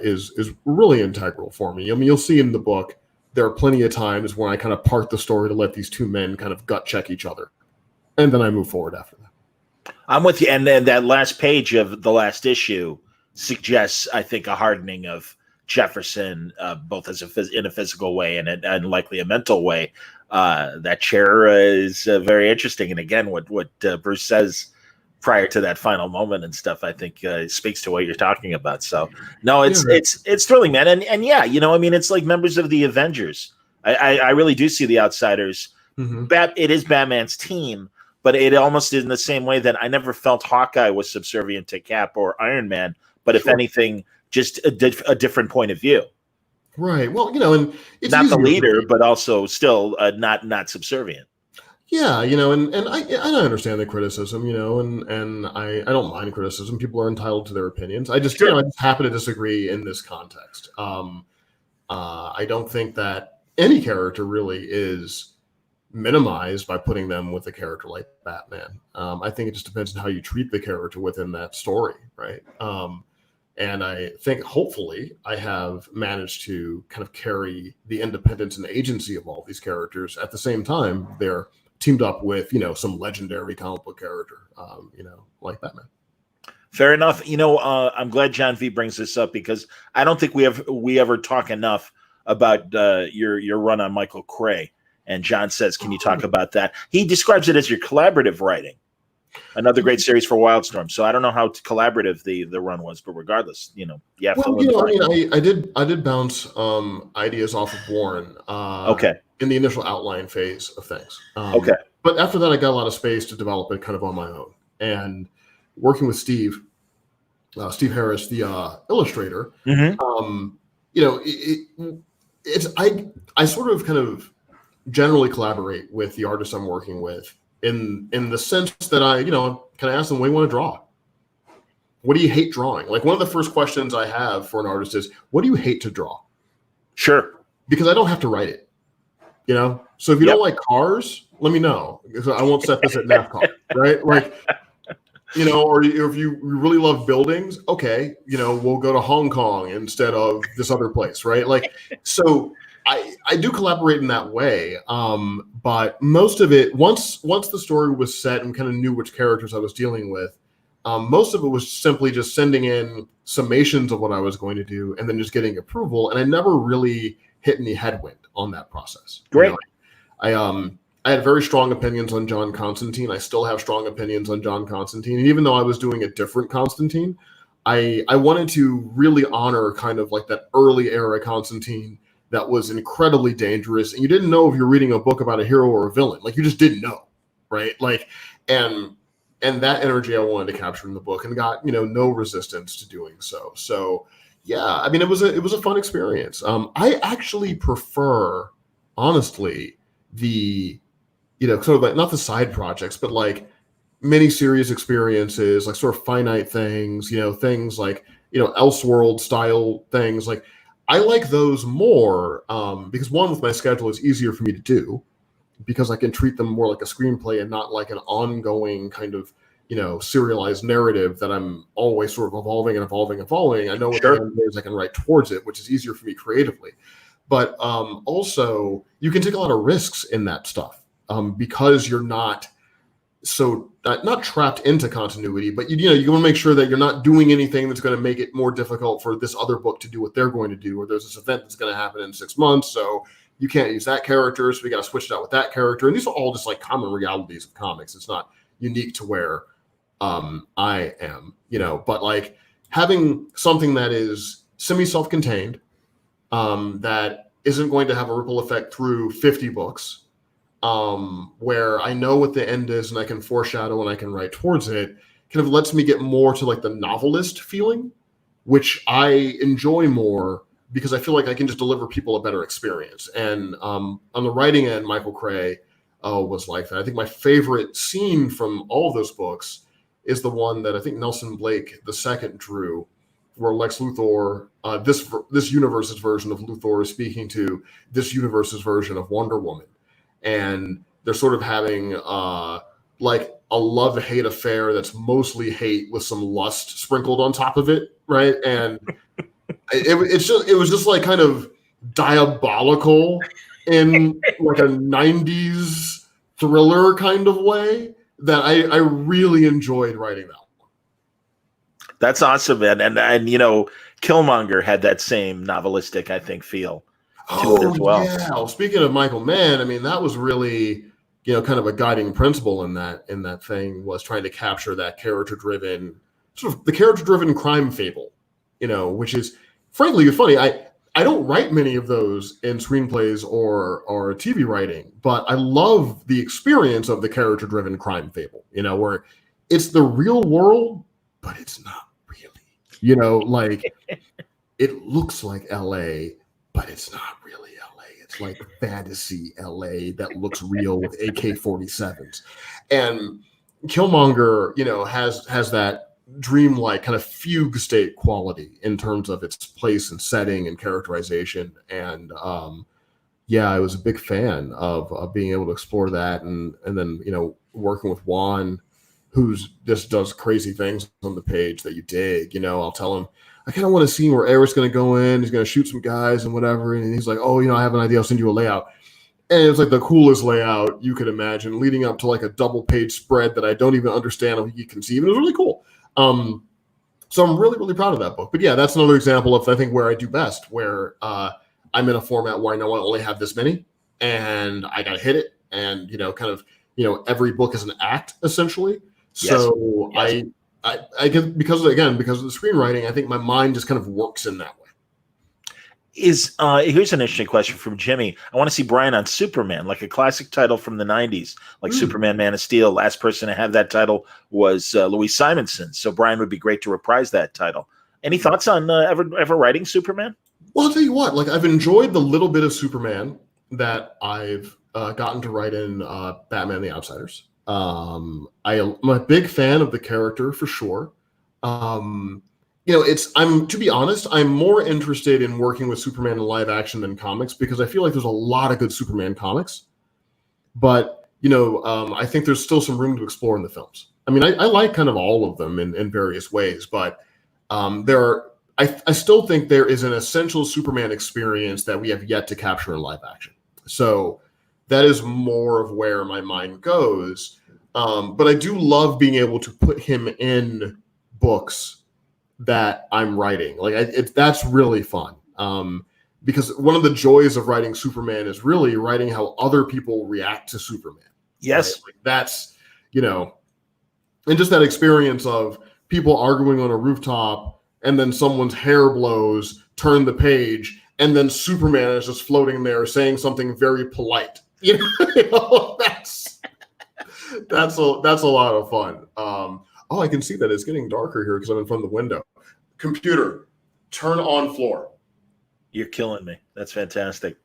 is really integral for me. I mean, you'll see in the book, there are plenty of times when I kind of part the story to let these two men kind of gut check each other. And then I move forward after that. I'm with you. And then that last page of the last issue suggests, I think, a hardening of Jefferson, both in a physical way and likely a mental way. That chair is very interesting. And again, what Bruce says prior to that final moment and stuff, I think speaks to what you're talking about. So no, it's thrilling, man. And yeah, it's like members of the Avengers. I really do see the Outsiders. Mm-hmm. It is Batman's team, but it almost in the same way that I never felt Hawkeye was subservient to Cap or Iron Man, but if anything, just a different point of view. Right. Well, and it's not the leader, but also still not subservient. Yeah, and I understand the criticism, and I don't mind criticism. People are entitled to their opinions. I just I just happen to disagree in this context. I don't think that any character really is minimized by putting them with a character like Batman. I think it just depends on how you treat the character within that story, right? And I think hopefully I have managed to kind of carry the independence and agency of all these characters at the same time they're teamed up with, some legendary comic book character, like Batman. Fair enough. I'm glad John V brings this up because I don't think we ever talk enough about your run on Michael Kray And John says, can you talk about that? He describes it as your collaborative writing. Another great series for Wildstorm. So I don't know how collaborative the run was, but regardless, yeah. Well, I mean, I did bounce ideas off of Warren. Okay. In the initial outline phase of things. Okay. But after that, I got a lot of space to develop it kind of on my own. And working with Steve Harris, the illustrator, I sort of kind of generally collaborate with the artists I'm working with in the sense that I kind of ask them, what do you want to draw? What do you hate drawing? Like one of the first questions I have for an artist is, what do you hate to draw? Sure. Because I don't have to write it. So if you don't like cars, let me know, because I won't set this at NASCAR, right? Like, or if you really love buildings, okay, we'll go to Hong Kong instead of this other place, right? Like, so I do collaborate in that way, but most of it, once the story was set and kind of knew which characters I was dealing with, most of it was simply just sending in summations of what I was going to do and then just getting approval, and I never really hit any headwind on that process. Great. I had very strong opinions on John Constantine. I still have strong opinions on John Constantine. And even though I was doing a different Constantine, I wanted to really honor kind of like that early era Constantine that was incredibly dangerous. And you didn't know if you're reading a book about a hero or a villain. Like you just didn't know, right? Like, and that energy I wanted to capture in the book, and got, no resistance to doing so. So yeah, I mean, it was a fun experience. I actually prefer, honestly, the, sort of like not the side projects, but like mini-series experiences, like sort of finite things, things like, Elseworld style things. Like I like those more because one, with my schedule, is easier for me to do because I can treat them more like a screenplay and not like an ongoing kind of, serialized narrative that I'm always sort of evolving. I know what the end is, I can write towards it, which is easier for me creatively. But also, you can take a lot of risks in that stuff because you're not not trapped into continuity, but you want to make sure that you're not doing anything that's going to make it more difficult for this other book to do what they're going to do, or there's this event that's going to happen in 6 months, so you can't use that character, so we got to switch it out with that character. And these are all just like common realities of comics. It's not unique to where I am, but like having something that is semi-self-contained, that isn't going to have a ripple effect through 50 books, where I know what the end is and I can foreshadow and I can write towards it, kind of lets me get more to like the novelist feeling, which I enjoy more because I feel like I can just deliver people a better experience. And on the writing end, Michael Kray was like that. I think my favorite scene from all of those books is the one that I think Nelson Blake II drew, where Lex Luthor, this universe's version of Luthor, is speaking to this universe's version of Wonder Woman. And they're sort of having like a love-hate affair that's mostly hate with some lust sprinkled on top of it, right? And it was just like kind of diabolical in like a 90s thriller kind of way that I really enjoyed writing that one. That's awesome, man. And Killmonger had that same novelistic, I think, feel to it as well. Yeah. Well, speaking of Michael Mann, I mean, that was really, kind of a guiding principle in that thing, was trying to capture that character-driven, sort of the character-driven crime fable, which is frankly funny. I don't write many of those in screenplays or TV writing, but I love the experience of the character-driven crime fable, where it's the real world, but it's not really, like it looks like LA, but it's not really LA. It's like fantasy LA that looks real with AK-47s. And Killmonger, has that dreamlike kind of fugue state quality in terms of its place and setting and characterization. And I was a big fan of being able to explore that, and then working with Juan, who's just does crazy things on the page that you dig. I'll tell him, I kind of want a scene where Eric's going to go in, he's going to shoot some guys and whatever, and he's like, oh, I have an idea, I'll send you a layout. And it was like the coolest layout you could imagine, leading up to like a double page spread that I don't even understand how he conceived. It was really cool. So I'm really, really proud of that book. But yeah, that's another example of, I think, where I do best, where I'm in a format where I know I only have this many, and I got to hit it. And, kind of, every book is an act essentially. So yes. I get, because of the screenwriting, I think my mind just kind of works in that way. Here's an interesting question from Jimmy. I want to see Bryan on Superman, like a classic title from the 90s, like Superman, Man of Steel. Last person to have that title was Louis Simonson. So Bryan would be great to reprise that title. Any thoughts on ever writing Superman? Well, I'll tell you what, like I've enjoyed the little bit of Superman that I've gotten to write in Batman and the Outsiders. I'm a big fan of the character for sure. To be honest, I'm more interested in working with Superman in live action than comics because I feel like there's a lot of good Superman comics. But, I think there's still some room to explore in the films. I mean, I like kind of all of them in various ways, but I still think there is an essential Superman experience that we have yet to capture in live action. So that is more of where my mind goes. But I do love being able to put him in books that I'm writing. That's really fun. Because one of the joys of writing Superman is really writing how other people react to Superman. Yes. Right? That's, and just that experience of people arguing on a rooftop and then someone's hair blows, turn the page, and then Superman is just floating there saying something very polite. That's a lot of fun. I can see that it's getting darker here because I'm in front of the window. Computer, turn on floor. You're killing me. That's fantastic.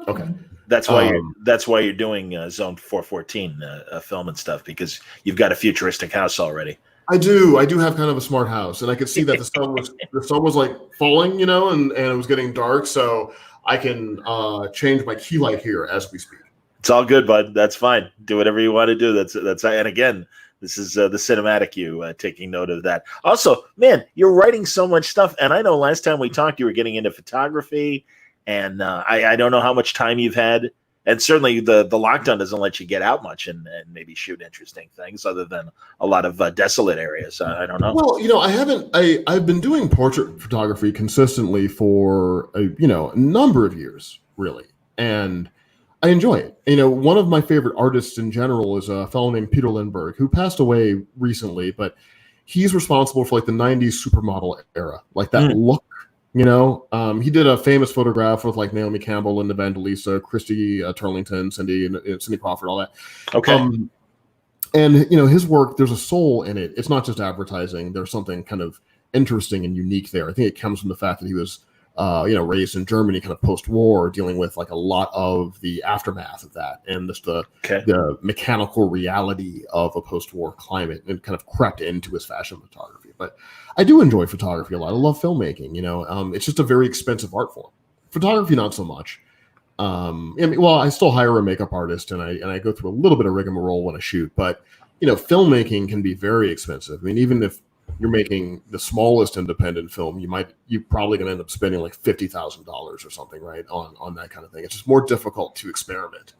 Okay. That's why you're doing Zone 414 film and stuff, because you've got a futuristic house already. I do have kind of a smart house, and I could see that the sun was like falling, and it was getting dark, so I can change my key light here as we speak. It's all good, bud. That's fine. Do whatever you want to do. That's and again, this is the cinematic you taking note of that. Also, man, you're writing so much stuff, and I know last time we talked, you were getting into photography, and I don't know how much time you've had, and certainly the lockdown doesn't let you get out much and maybe shoot interesting things other than a lot of desolate areas. I don't know. Well, I've been doing portrait photography consistently for a number of years, really, and I enjoy it. One of my favorite artists in general is a fellow named Peter Lindbergh, who passed away recently, but he's responsible for like the 90s supermodel era, like that look. He did a famous photograph with like Naomi Campbell and Evangelista, Christy Turlington, Cindy Crawford, all that. Okay. And his work, there's a soul in it. It's not just advertising. There's something kind of interesting and unique there. I think it comes from the fact that he was raised in Germany, kind of post-war, dealing with like a lot of the aftermath of that, and just the mechanical reality of a post-war climate, and kind of crept into his fashion photography. But I do enjoy photography a lot. I love filmmaking. It's just a very expensive art form. Photography, not so much. I still hire a makeup artist, and I go through a little bit of rigmarole when I shoot. But filmmaking can be very expensive. I mean, even if you're making the smallest independent film, you're probably going to end up spending like $50,000 or something, right, on that kind of thing. It's just more difficult to experiment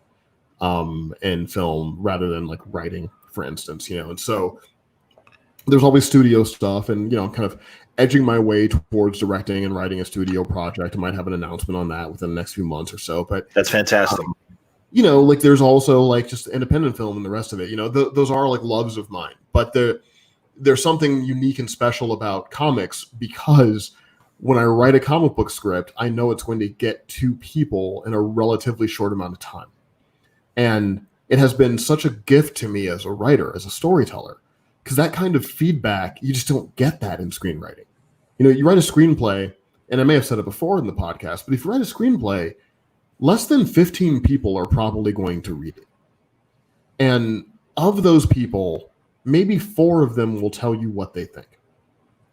in film rather than like writing, for instance, and so there's always studio stuff, and I'm kind of edging my way towards directing and writing a studio project. I might have an announcement on that within the next few months or so, but that's fantastic. Like there's also like just independent film and the rest of it. Those are like loves of mine, but there's something unique and special about comics, because when I write a comic book script, I know it's going to get to people in a relatively short amount of time. And it has been such a gift to me as a writer, as a storyteller, because that kind of feedback, you just don't get that in screenwriting. You write a screenplay, and I may have said it before in the podcast, but if you write a screenplay, less than 15 people are probably going to read it. And of those people, maybe 4 of them will tell you what they think.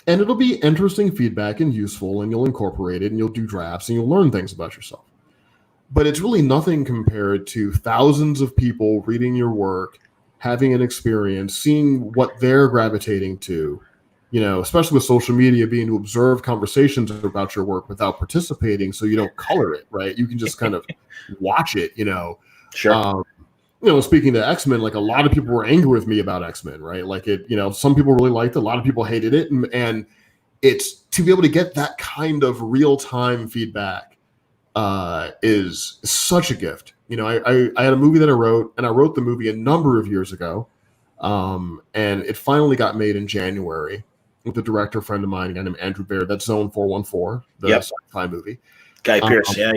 And it'll be interesting feedback and useful, and you'll incorporate it, and you'll do drafts, and you'll learn things about yourself. But it's really nothing compared to thousands of people reading your work, having an experience, seeing what they're gravitating to, especially with social media, being to observe conversations about your work without participating, so you don't color it, right? You can just kind of watch it, Sure. Speaking to X-Men, like a lot of people were angry with me about X-Men, right? Like some people really liked it, a lot of people hated it. And it's to be able to get that kind of real-time feedback is such a gift. You know, I had a movie that I wrote, and I wrote the movie a number of years ago, and it finally got made in January with a director friend of mine, a guy named Andrew Baird. That's Zone 414, the sci-fi movie. Guy Pearce, yeah.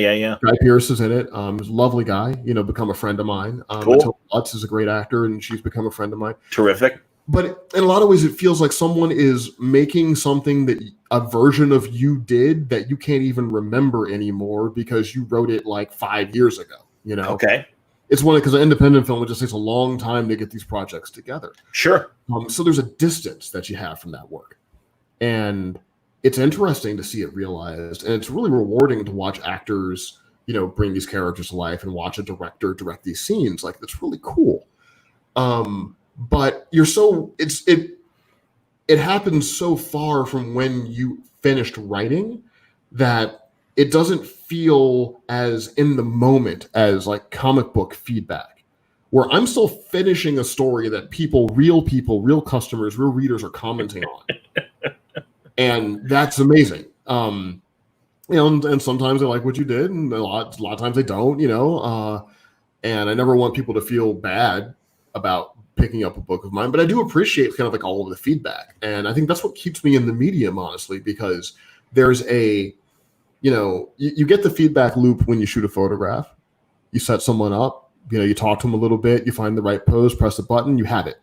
Guy Pearce is in it. He's a lovely guy, you know, become a friend of mine. Cool. Matilda Lutz is a great actor, and she's become a friend of mine. Terrific. But in a lot of ways, it feels like someone is making something that a version of you did that you can't even remember anymore because you wrote it like 5 years ago, you know? Okay. It's one because an independent film, it just takes a long time to get these projects together. Sure. So there's a distance that you have from that work. And it's interesting to see it realized. And it's really rewarding to watch actors, you know, bring these characters to life and watch a director direct these scenes. Like, that's really cool. But it happens so far from when you finished writing that it doesn't feel as in the moment as like comic book feedback, where I'm still finishing a story that real customers, real readers are commenting on. And that's amazing. You know, and sometimes they like what you did, and a lot of times they don't, you know, and I never want people to feel bad about picking up a book of mine, but I do appreciate kind of like all of the feedback. And I think that's what keeps me in the medium, honestly, because there's you know, you get the feedback loop when you shoot a photograph. You set someone up, you know, you talk to them a little bit, you find the right pose, press the button, you have it.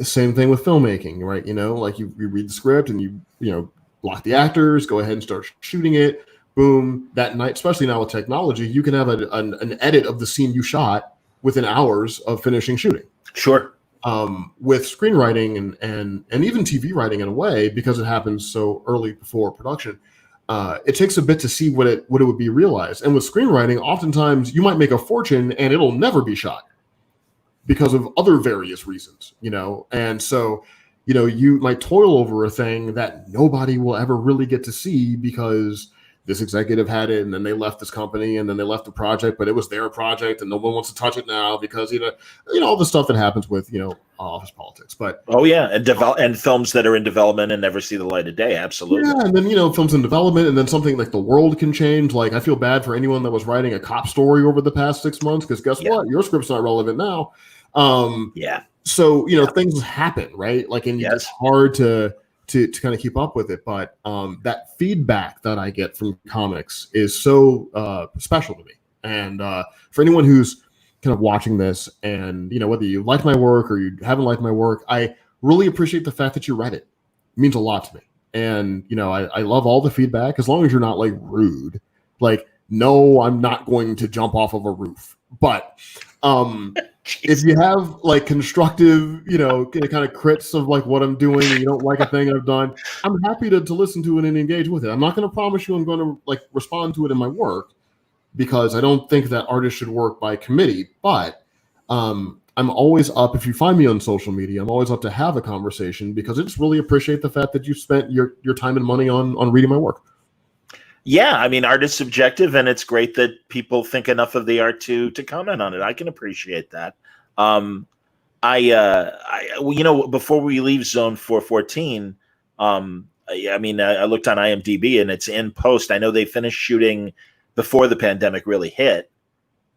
Same thing with filmmaking, right? You know, like you read the script and you know, block the actors, go ahead and start shooting it. Boom, that night, especially now with technology, you can have an edit of the scene you shot within hours of finishing shooting. Sure. With screenwriting and even TV writing in a way, because it happens so early before production, it takes a bit to see what it would be realized. And with screenwriting, oftentimes you might make a fortune and it'll never be shot because of other various reasons, you know? And so, you know, you might toil over a thing that nobody will ever really get to see because this executive had it, and then they left this company, and then they left the project, but it was their project, and no one wants to touch it now because you know all the stuff that happens with office politics. But and films that are in development and never see the light of day, absolutely. Yeah, and then films in development, and then something like the world can change. Like I feel bad for anyone that was writing a cop story over the past 6 months because guess what, your script's not relevant now. So things happen, right? Like, and it's hard to kind of keep up with it. But that feedback that I get from comics is so special to me. And for anyone who's kind of watching this and, whether you like my work or you haven't liked my work, I really appreciate the fact that you read it. It means a lot to me. And, I love all the feedback as long as you're not like rude. Like, no, I'm not going to jump off of a roof. But if you have like constructive, kind of crits of like what I'm doing and you don't like a thing I've done, I'm happy to listen to it and engage with it. I'm not going to promise you I'm going to like respond to it in my work because I don't think that artists should work by committee, but I'm always up. If you find me on social media, I'm always up to have a conversation because I just really appreciate the fact that you spent your time and money on reading my work. Yeah, I mean, art is subjective, and it's great that people think enough of the art to comment on it. I can appreciate that. Before we leave Zone 414, I looked on IMDb, and it's in post. I know they finished shooting before the pandemic really hit.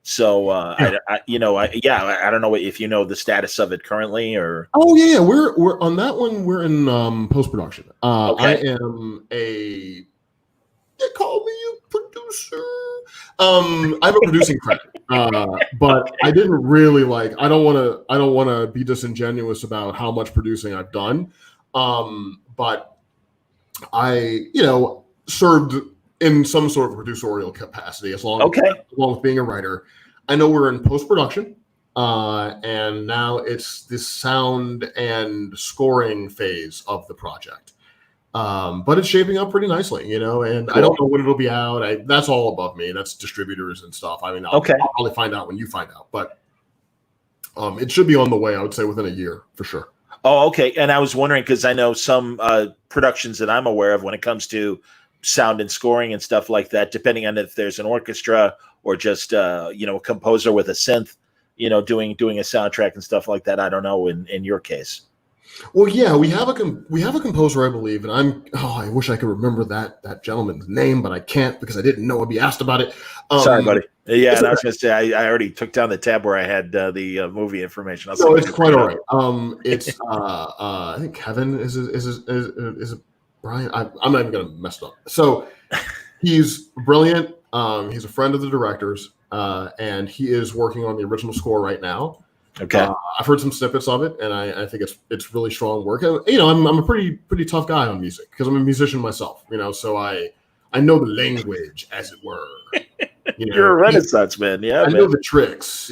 So I don't know if you know the status of it currently, or we're on that one. We're in post production. Okay. I am they call me a producer. I have a producing credit, but I didn't really I don't want to be disingenuous about how much producing I've done. But I, served in some sort of producerial capacity along with being a writer. I know we're in post production, and now it's this sound and scoring phase of the project. But it's shaping up pretty nicely, and cool. I don't know when it'll be out. That's all above me. That's distributors and stuff. I mean, I'll probably find out when you find out, but it should be on the way, I would say, within a year for sure. Oh, okay. And I was wondering, because I know some productions that I'm aware of when it comes to sound and scoring and stuff like that, depending on if there's an orchestra or just, a composer with a synth, doing a soundtrack and stuff like that. I don't know in your case. Well, yeah, we have a composer, I believe, and I wish I could remember that gentleman's name, but I can't because I didn't know I'd be asked about it. Sorry, buddy. Yeah, and I was going to say I already took down the tab where I had the movie information. No, it's quite all right. It's I think Kevin is it Bryan? I'm not even going to mess it up. So he's brilliant. He's a friend of the director's, and he is working on the original score right now. Okay. I've heard some snippets of it, and I think it's really strong work. And, I'm a pretty tough guy on music because I'm a musician myself. So I know the language, as it were. You're a Renaissance man, yeah. I know the tricks.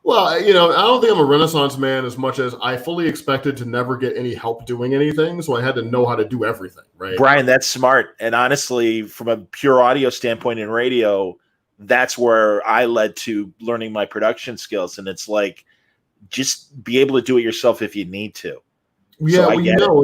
Well, I don't think I'm a Renaissance man as much as I fully expected to never get any help doing anything, so I had to know how to do everything. Right, Bryan, that's smart. And honestly, from a pure audio standpoint in radio, that's where I led to learning my production skills. And it's like, just be able to do it yourself if you need to. Yeah, so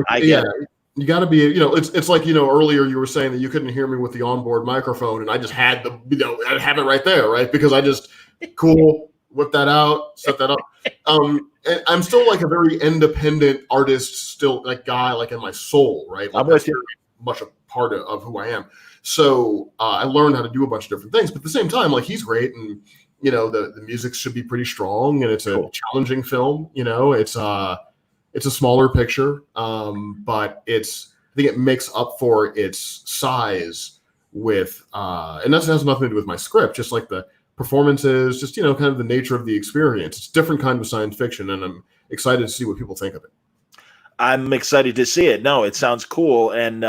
I get it. You got to be, it's like, earlier you were saying that you couldn't hear me with the onboard microphone, and I just had I have it right there, right? Because I just whip that out, set that up. And I'm still like a very independent artist, still like guy, like in my soul, right? Like that's very much a part of who I am. So I learned how to do a bunch of different things, but at the same time, like he's great, and the music should be pretty strong, and it's a challenging film. It's a smaller picture, but I think it makes up for its size with, and that has nothing to do with my script, just like the performances, just, kind of the nature of the experience. It's a different kind of science fiction, and I'm excited to see what people think of it. I'm excited to see it. No, it sounds cool. And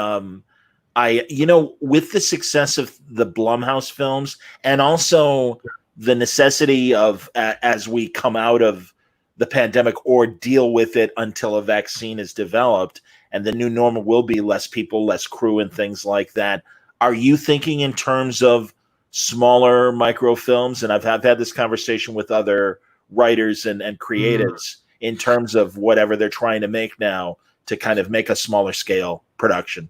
with the success of the Blumhouse films, and also the necessity of, as we come out of the pandemic or deal with it until a vaccine is developed, and the new normal will be less people, less crew, and things like that. Are you thinking in terms of smaller microfilms? And I've had this conversation with other writers and creatives in terms of whatever they're trying to make now to kind of make a smaller scale production.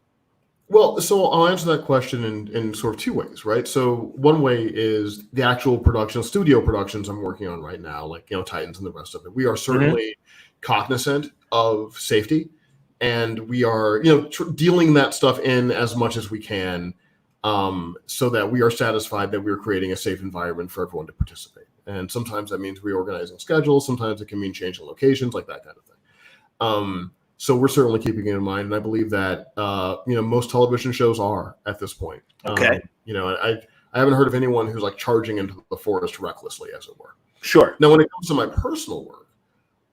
Well, so I'll answer that question in sort of two ways, right? So one way is the actual production, studio productions I'm working on right now, like, Titans and the rest of it. We are certainly cognizant of safety, and we are, dealing that stuff in as much as we can, so that we are satisfied that we're creating a safe environment for everyone to participate. And sometimes that means reorganizing schedules. Sometimes it can mean changing locations, like that kind of thing. So we're certainly keeping it in mind, and I believe that most television shows are at this point. Okay. I haven't heard of anyone who's like charging into the forest recklessly, as it were. Sure. Now, when it comes to my personal work,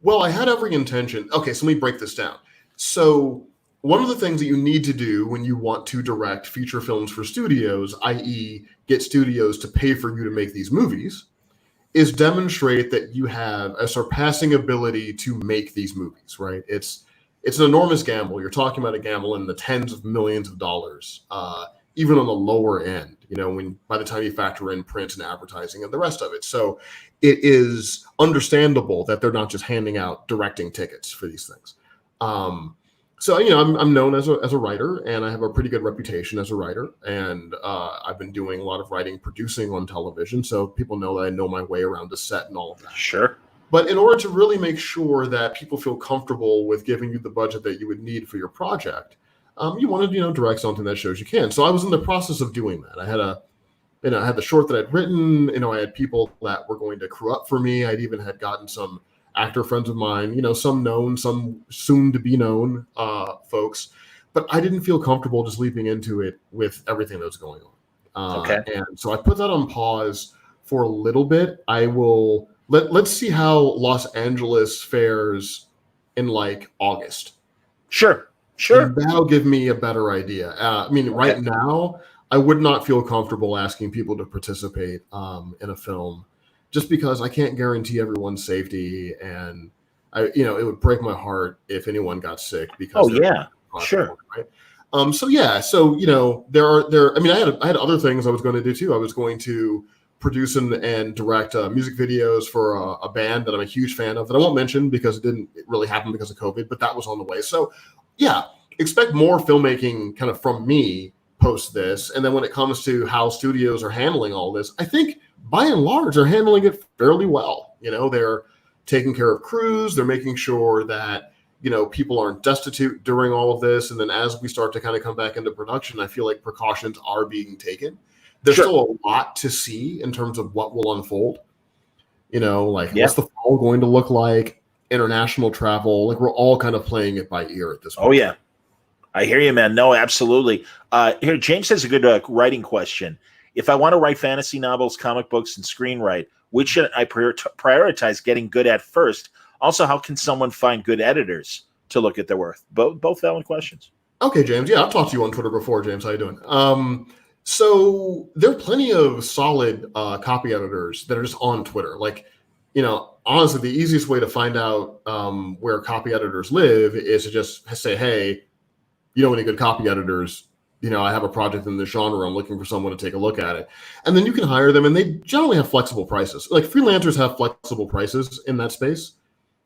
well, I had every intention. Okay, so let me break this down. So one of the things that you need to do when you want to direct feature films for studios, i.e., get studios to pay for you to make these movies, is demonstrate that you have a surpassing ability to make these movies. Right? It's an enormous gamble. You're talking about a gamble in the tens of millions of dollars, even on the lower end, when by the time you factor in print and advertising and the rest of it. So it is understandable that they're not just handing out directing tickets for these things. So, I'm known as a writer, and I have a pretty good reputation as a writer. And I've been doing a lot of writing, producing on television. So people know that I know my way around the set and all of that. Sure. But in order to really make sure that people feel comfortable with giving you the budget that you would need for your project, you want to, direct something that shows you can. So I was in the process of doing that. I had I had the short that I'd written. I had people that were going to crew up for me. I'd even had gotten some actor friends of mine, some known, some soon to be known folks. But I didn't feel comfortable just leaping into it with everything that was going on. Okay. And so I put that on pause for a little bit. I will. Let's see how Los Angeles fares in like August. Sure. And that'll give me a better idea. Right now, I would not feel comfortable asking people to participate in a film, just because I can't guarantee everyone's safety, and it would break my heart if anyone got sick because. Oh yeah, sure. Right. So there. I had other things I was going to do too. I was going to produce and direct music videos for a band that I'm a huge fan of that I won't mention because it didn't really happen because of COVID, but that was on the way. So yeah, expect more filmmaking kind of from me post this. And then when it comes to how studios are handling all this, I think by and large they're handling it fairly well. They're taking care of crews. They're making sure that people aren't destitute during all of this. And then as we start to kind of come back into production, I feel like precautions are being taken. There's still a lot to see in terms of what will unfold. What's the fall going to look like? International travel, like we're all kind of playing it by ear at this point. Oh yeah, I hear you, man. No, absolutely. Here, James has a good writing question. If I want to write fantasy novels, comic books, and screenwrite, which should I prioritize getting good at first? Also, how can someone find good editors to look at their work? Both valid questions. Okay, James. Yeah, I've talked to you on Twitter before, James. How you doing? So there are plenty of solid copy editors that are just on Twitter. Like, honestly, the easiest way to find out where copy editors live is to just say, hey, any good copy editors? I have a project in this genre. I'm looking for someone to take a look at it. And then you can hire them, and they generally have flexible prices. Like freelancers have flexible prices in that space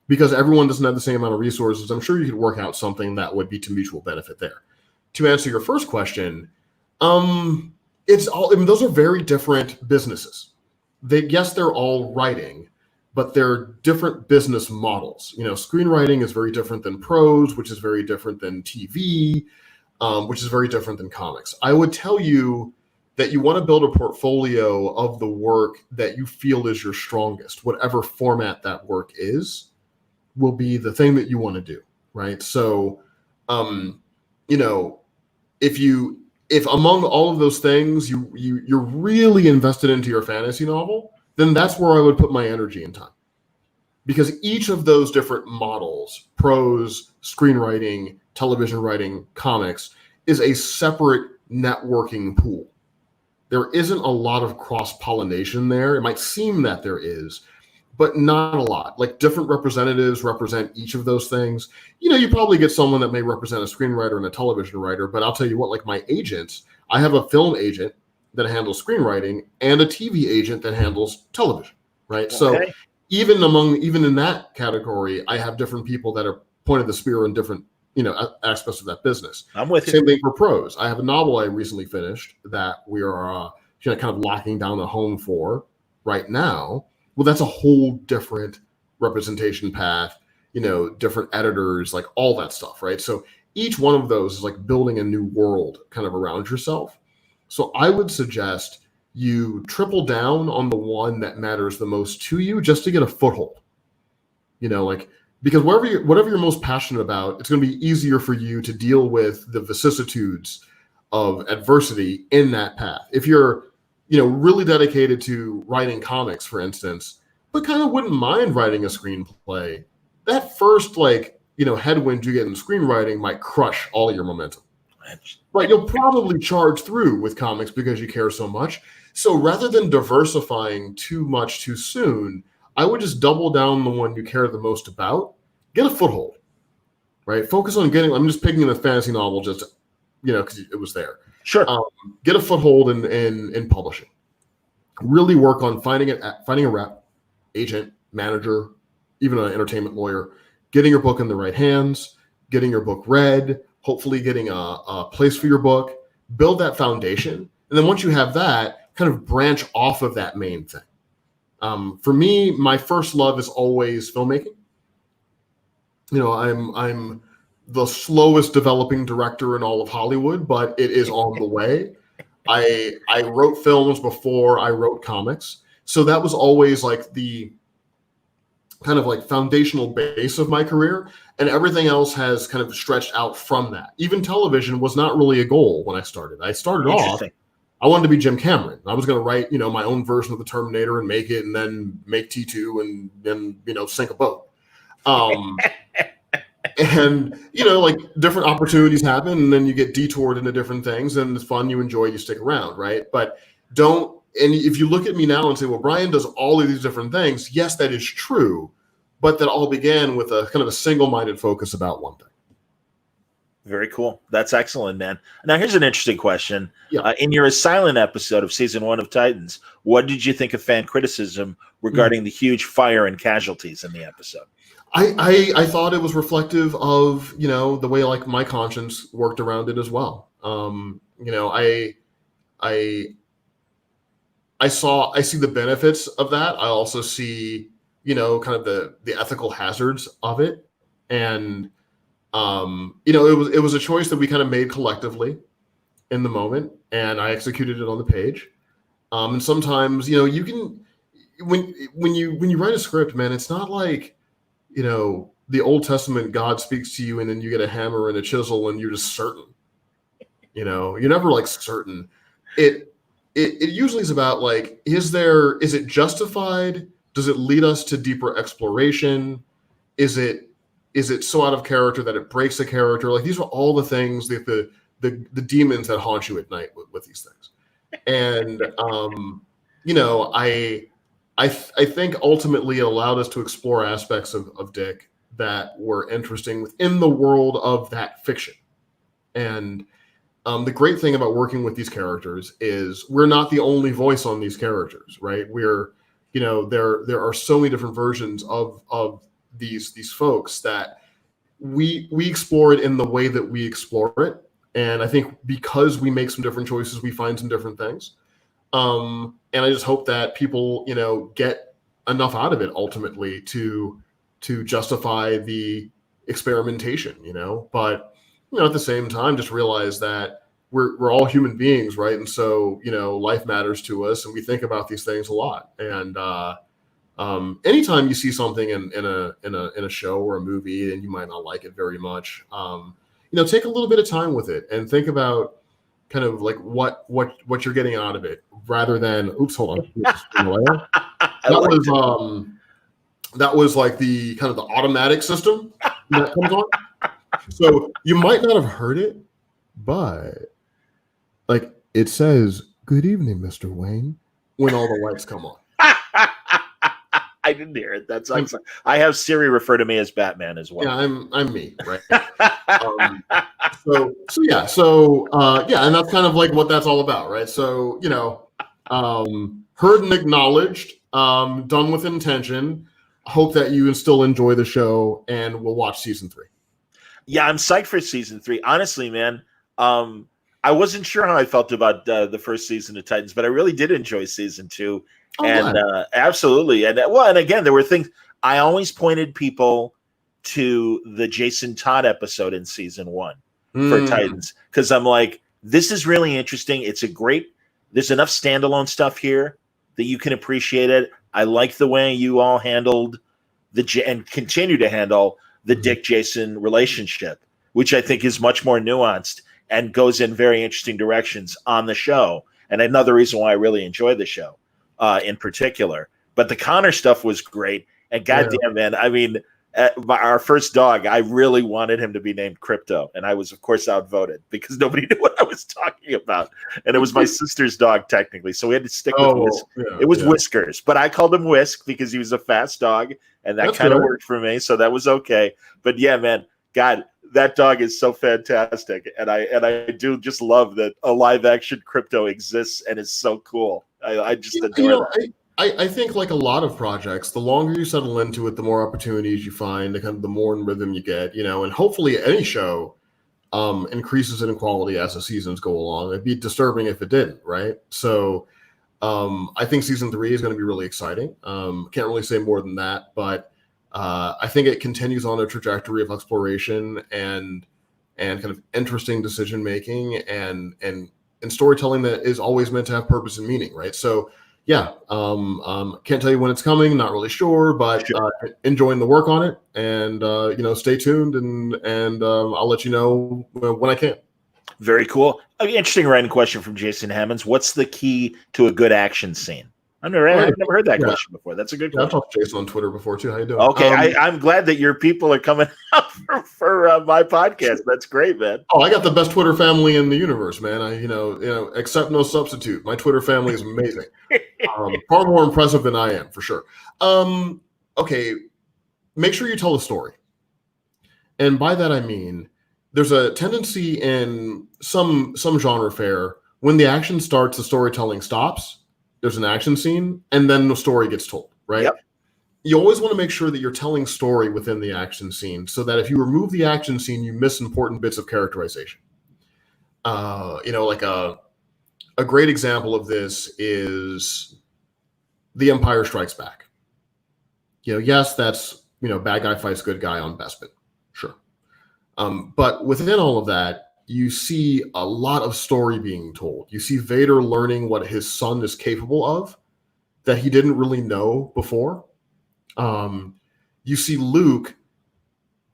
because everyone doesn't have the same amount of resources. I'm sure you could work out something that would be to mutual benefit there. To answer your first question, those are very different businesses. They're all writing, but they're different business models. Screenwriting is very different than prose, which is very different than TV, which is very different than comics. I would tell you that you want to build a portfolio of the work that you feel is your strongest. Whatever format that work is, will be the thing that you want to do, right? So, if among all of those things you're really invested into your fantasy novel, then that's where I would put my energy and time. Because each of those different models, prose, screenwriting, television writing, comics, is a separate networking pool. There isn't a lot of cross-pollination there. It might seem that there is, but not a lot. Like different representatives represent each of those things. You probably get someone that may represent a screenwriter and a television writer, but I'll tell you what, like my agents, I have a film agent that handles screenwriting and a TV agent that handles television, right? Okay. So even in that category, I have different people that are pointed the spear in different, aspects of that business. I'm with you. Same thing for prose. I have a novel I recently finished that we are kind of locking down a home for right now. Well, that's a whole different representation path, different editors, like all that stuff, right? So each one of those is like building a new world kind of around yourself. So I would suggest you triple down on the one that matters the most to you just to get a foothold, because whatever you're most passionate about, it's going to be easier for you to deal with the vicissitudes of adversity in that path. If you're really dedicated to writing comics, for instance, but kind of wouldn't mind writing a screenplay, that first headwind you get in screenwriting might crush all your momentum. Right, you'll probably charge through with comics because you care so much. So rather than diversifying too much too soon, I would just double down the one you care the most about. Get a foothold, right? Focus on I'm just picking the fantasy novel just, because it was there. Sure. Get a foothold in publishing. Really work on finding a rep, agent, manager, even an entertainment lawyer, getting your book in the right hands, getting your book read, hopefully getting a place for your book, build that foundation. And then once you have that, kind of branch off of that main thing. For me, my first love is always filmmaking. I'm the slowest developing director in all of Hollywood, but it is on the way. I wrote films before I wrote comics. So that was always like the kind of like foundational base of my career. And everything else has kind of stretched out from that. Even television was not really a goal when I started. I started off, I wanted to be Jim Cameron. I was going to write, my own version of the Terminator and make it, and then make T2 and then, sink a boat. And, different opportunities happen, and then you get detoured into different things, and it's fun, you enjoy, you stick around, right? But and if you look at me now and say, well, Bryan does all of these different things, yes, that is true, but that all began with a kind of a single-minded focus about one thing. Very cool. That's excellent, man. Now, here's an interesting question. Yeah. In your silent episode of season 1 of Titans, what did you think of fan criticism regarding the huge fire and casualties in the episode? I thought it was reflective of, the way like my conscience worked around it as well. I see the benefits of that. I also see, kind of the ethical hazards of it. And it was a choice that we kind of made collectively in the moment, and I executed it on the page. And sometimes, you can when you write a script, man, it's not like, the Old Testament God speaks to you and then you get a hammer and a chisel and you're just certain. You're never like certain. It usually is about like, is it justified? Does it lead us to deeper exploration? Is it so out of character that it breaks the character? Like, these are all the things that the demons that haunt you at night with these things. And I think ultimately it allowed us to explore aspects of Dick that were interesting within the world of that fiction. And the great thing about working with these characters is we're not the only voice on these characters, right? We're, there are so many different versions of these folks that we explore it in the way that we explore it. And I think because we make some different choices, we find some different things. And I just hope that people, get enough out of it ultimately to justify the experimentation, but, at the same time, just realize that we're all human beings, right? And so, life matters to us, and we think about these things a lot. And anytime you see something in a show or a movie and you might not like it very much, take a little bit of time with it and think about kind of like what you're getting out of it, rather than hold on. That was like the kind of the automatic system that comes on. So you might not have heard it, but like it says, "Good evening, Mr. Wayne," when all the lights come on. I didn't hear it. That's like I have Siri refer to me as Batman as well. Yeah, I'm me, right? Yeah, and that's kind of like what that's all about, right? So, heard and acknowledged, done with intention. Hope that you still enjoy the show, and we'll watch season 3. Yeah, I'm psyched for season 3. Honestly, man, I wasn't sure how I felt about the first season of Titans, but I really did enjoy season 2. And absolutely. And again, there were things I always pointed people to the Jason Todd episode in season 1 for Titans, because I'm like, this is really interesting. There's enough standalone stuff here that you can appreciate it. I like the way you all handled and continue to handle the Dick Jason relationship, which I think is much more nuanced and goes in very interesting directions on the show. And another reason why I really enjoy the show in particular. But the Connor stuff was great. And goddamn, man, I mean, our first dog, I really wanted him to be named Crypto. And I was, of course, outvoted because nobody knew what I was talking about. And it was my sister's dog, technically. So we had to stick with Whiskers. But I called him Whisk because he was a fast dog. And that kind of worked for me. So that was okay. But yeah, man, God, that dog is so fantastic. And I do just love that a live action Crypto exists and is so cool. I just adore that. I think like a lot of projects, the longer you settle into it, the more opportunities you find, the more in rhythm you get, and hopefully any show increases in quality as the seasons go along. It'd be disturbing if it didn't, right? So I think season 3 is going to be really exciting. Can't really say more than that, but I think it continues on a trajectory of exploration and kind of interesting decision making and storytelling that is always meant to have purpose and meaning, right? So yeah, can't tell you when it's coming, not really sure, but enjoying the work on it, and stay tuned, and I'll let you know when I can. Very cool. Interesting writing question from Jason Hammonds. What's the key to a good action scene? I've never heard that question before. That's a good question. I've talked to Jason on Twitter before too. How you doing? Okay, I'm glad that your people are coming out for my podcast. That's great, man. Oh, I got the best Twitter family in the universe, man. Accept no substitute. My Twitter family is amazing. Far more impressive than I am, for sure. Okay, make sure you tell a story, and by that I mean there's a tendency in some genre fare when the action starts, the storytelling stops. There's an action scene, and then the story gets told, right? Yep. You always want to make sure that you're telling story within the action scene, so that if you remove the action scene, you miss important bits of characterization. Like a great example of this is The Empire Strikes Back. Yes, that's, bad guy fights good guy on Bespin. Sure. But within all of that, you see a lot of story being told. You see Vader learning what his son is capable of that he didn't really know before. You see Luke,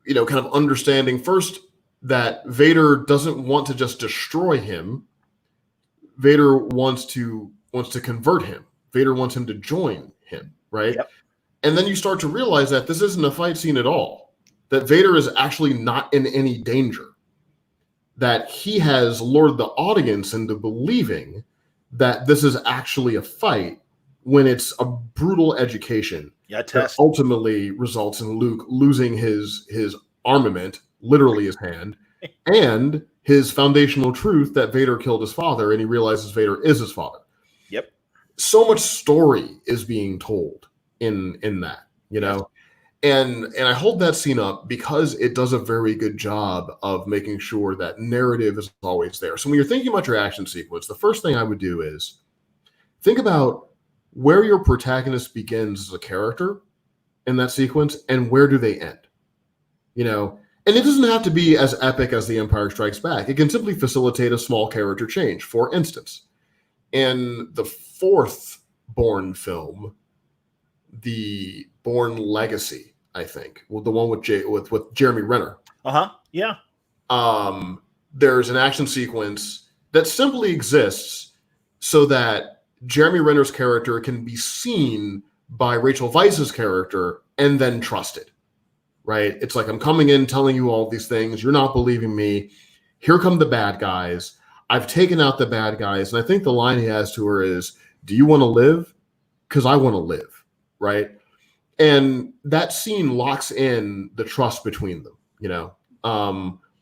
kind of understanding first that Vader doesn't want to just destroy him. Vader wants to convert him. Vader wants him to join him, right? Yep. And then you start to realize that this isn't a fight scene at all, that Vader is actually not in any danger, that he has lured the audience into believing that this is actually a fight when it's a brutal education that ultimately results in Luke losing his armament, literally his hand, and his foundational truth that Vader killed his father, and he realizes Vader is his father. Yep. So much story is being told in that, And I hold that scene up because it does a very good job of making sure that narrative is always there. So when you're thinking about your action sequence, the first thing I would do is think about where your protagonist begins as a character in that sequence and where do they end. And it doesn't have to be as epic as The Empire Strikes Back. It can simply facilitate a small character change. For instance, in the fourth Bourne film, the Bourne Legacy, I think, the one with Jeremy Renner. Yeah. There's an action sequence that simply exists so that Jeremy Renner's character can be seen by Rachel Weisz's character and then trusted. Right? It's like, I'm coming in telling you all these things. You're not believing me. Here come the bad guys. I've taken out the bad guys. And I think the line he has to her is, do you want to live? Because I want to live. Right? And that scene locks in the trust between them,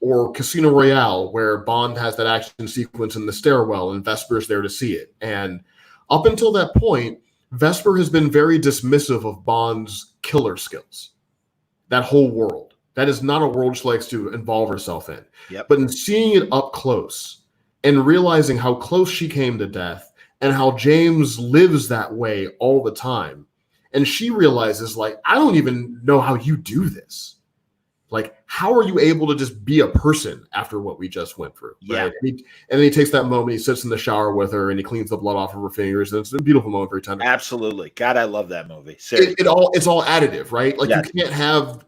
or Casino Royale, where Bond has that action sequence in the stairwell and Vesper's there to see it. And up until that point, Vesper has been very dismissive of Bond's killer skills. That whole world. That is not a world she likes to involve herself in. Yep. But in seeing it up close and realizing how close she came to death and how James lives that way all the time, and she realizes, like, I don't even know how you do this. Like, how are you able to just be a person after what we just went through? Yeah. Right? And then he takes that moment, he sits in the shower with her, and he cleans the blood off of her fingers, and it's a beautiful moment, very tender. Absolutely. God, I love that movie. It's all additive, right? Like, you can't have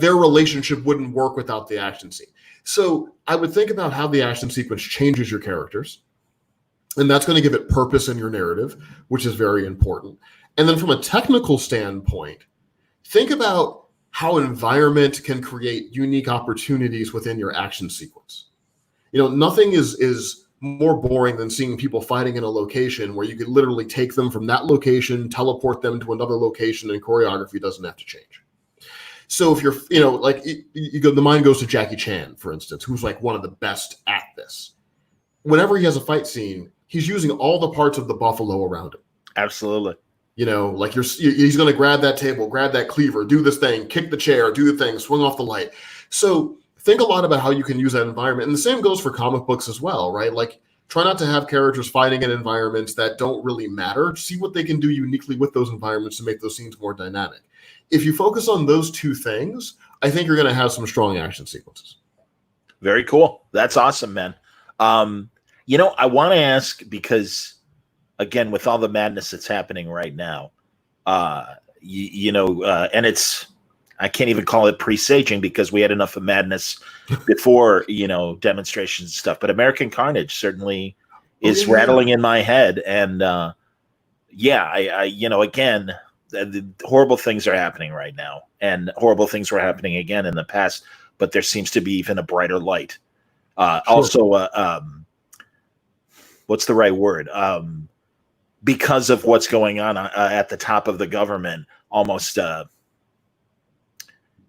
their relationship wouldn't work without the action scene. So I would think about how the action sequence changes your characters, and that's going to give it purpose in your narrative, which is very important. And then from a technical standpoint, think about how environment can create unique opportunities within your action sequence. Nothing is more boring than seeing people fighting in a location where you could literally take them from that location, teleport them to another location, and choreography doesn't have to change. So if you're, the mind goes to Jackie Chan, for instance, who's like one of the best at this. Whenever he has a fight scene, he's using all the parts of the buffalo around him. Absolutely. He's going to grab that table, grab that cleaver, do this thing, kick the chair, do the thing, swing off the light. So think a lot about how you can use that environment. And the same goes for comic books as well, right? Like, try not to have characters fighting in environments that don't really matter. See what they can do uniquely with those environments to make those scenes more dynamic. If you focus on those two things, I think you're going to have some strong action sequences. Very cool. That's awesome, man. I want to ask, because again, with all the madness that's happening right now, and it's, I can't even call it presaging because we had enough of madness before, demonstrations and stuff. But American Carnage certainly is rattling in my head. And again, the horrible things are happening right now, and horrible things were happening again in the past. But there seems to be even a brighter light. Sure. Also, what's the right word? Because of what's going on at the top of the government, almost an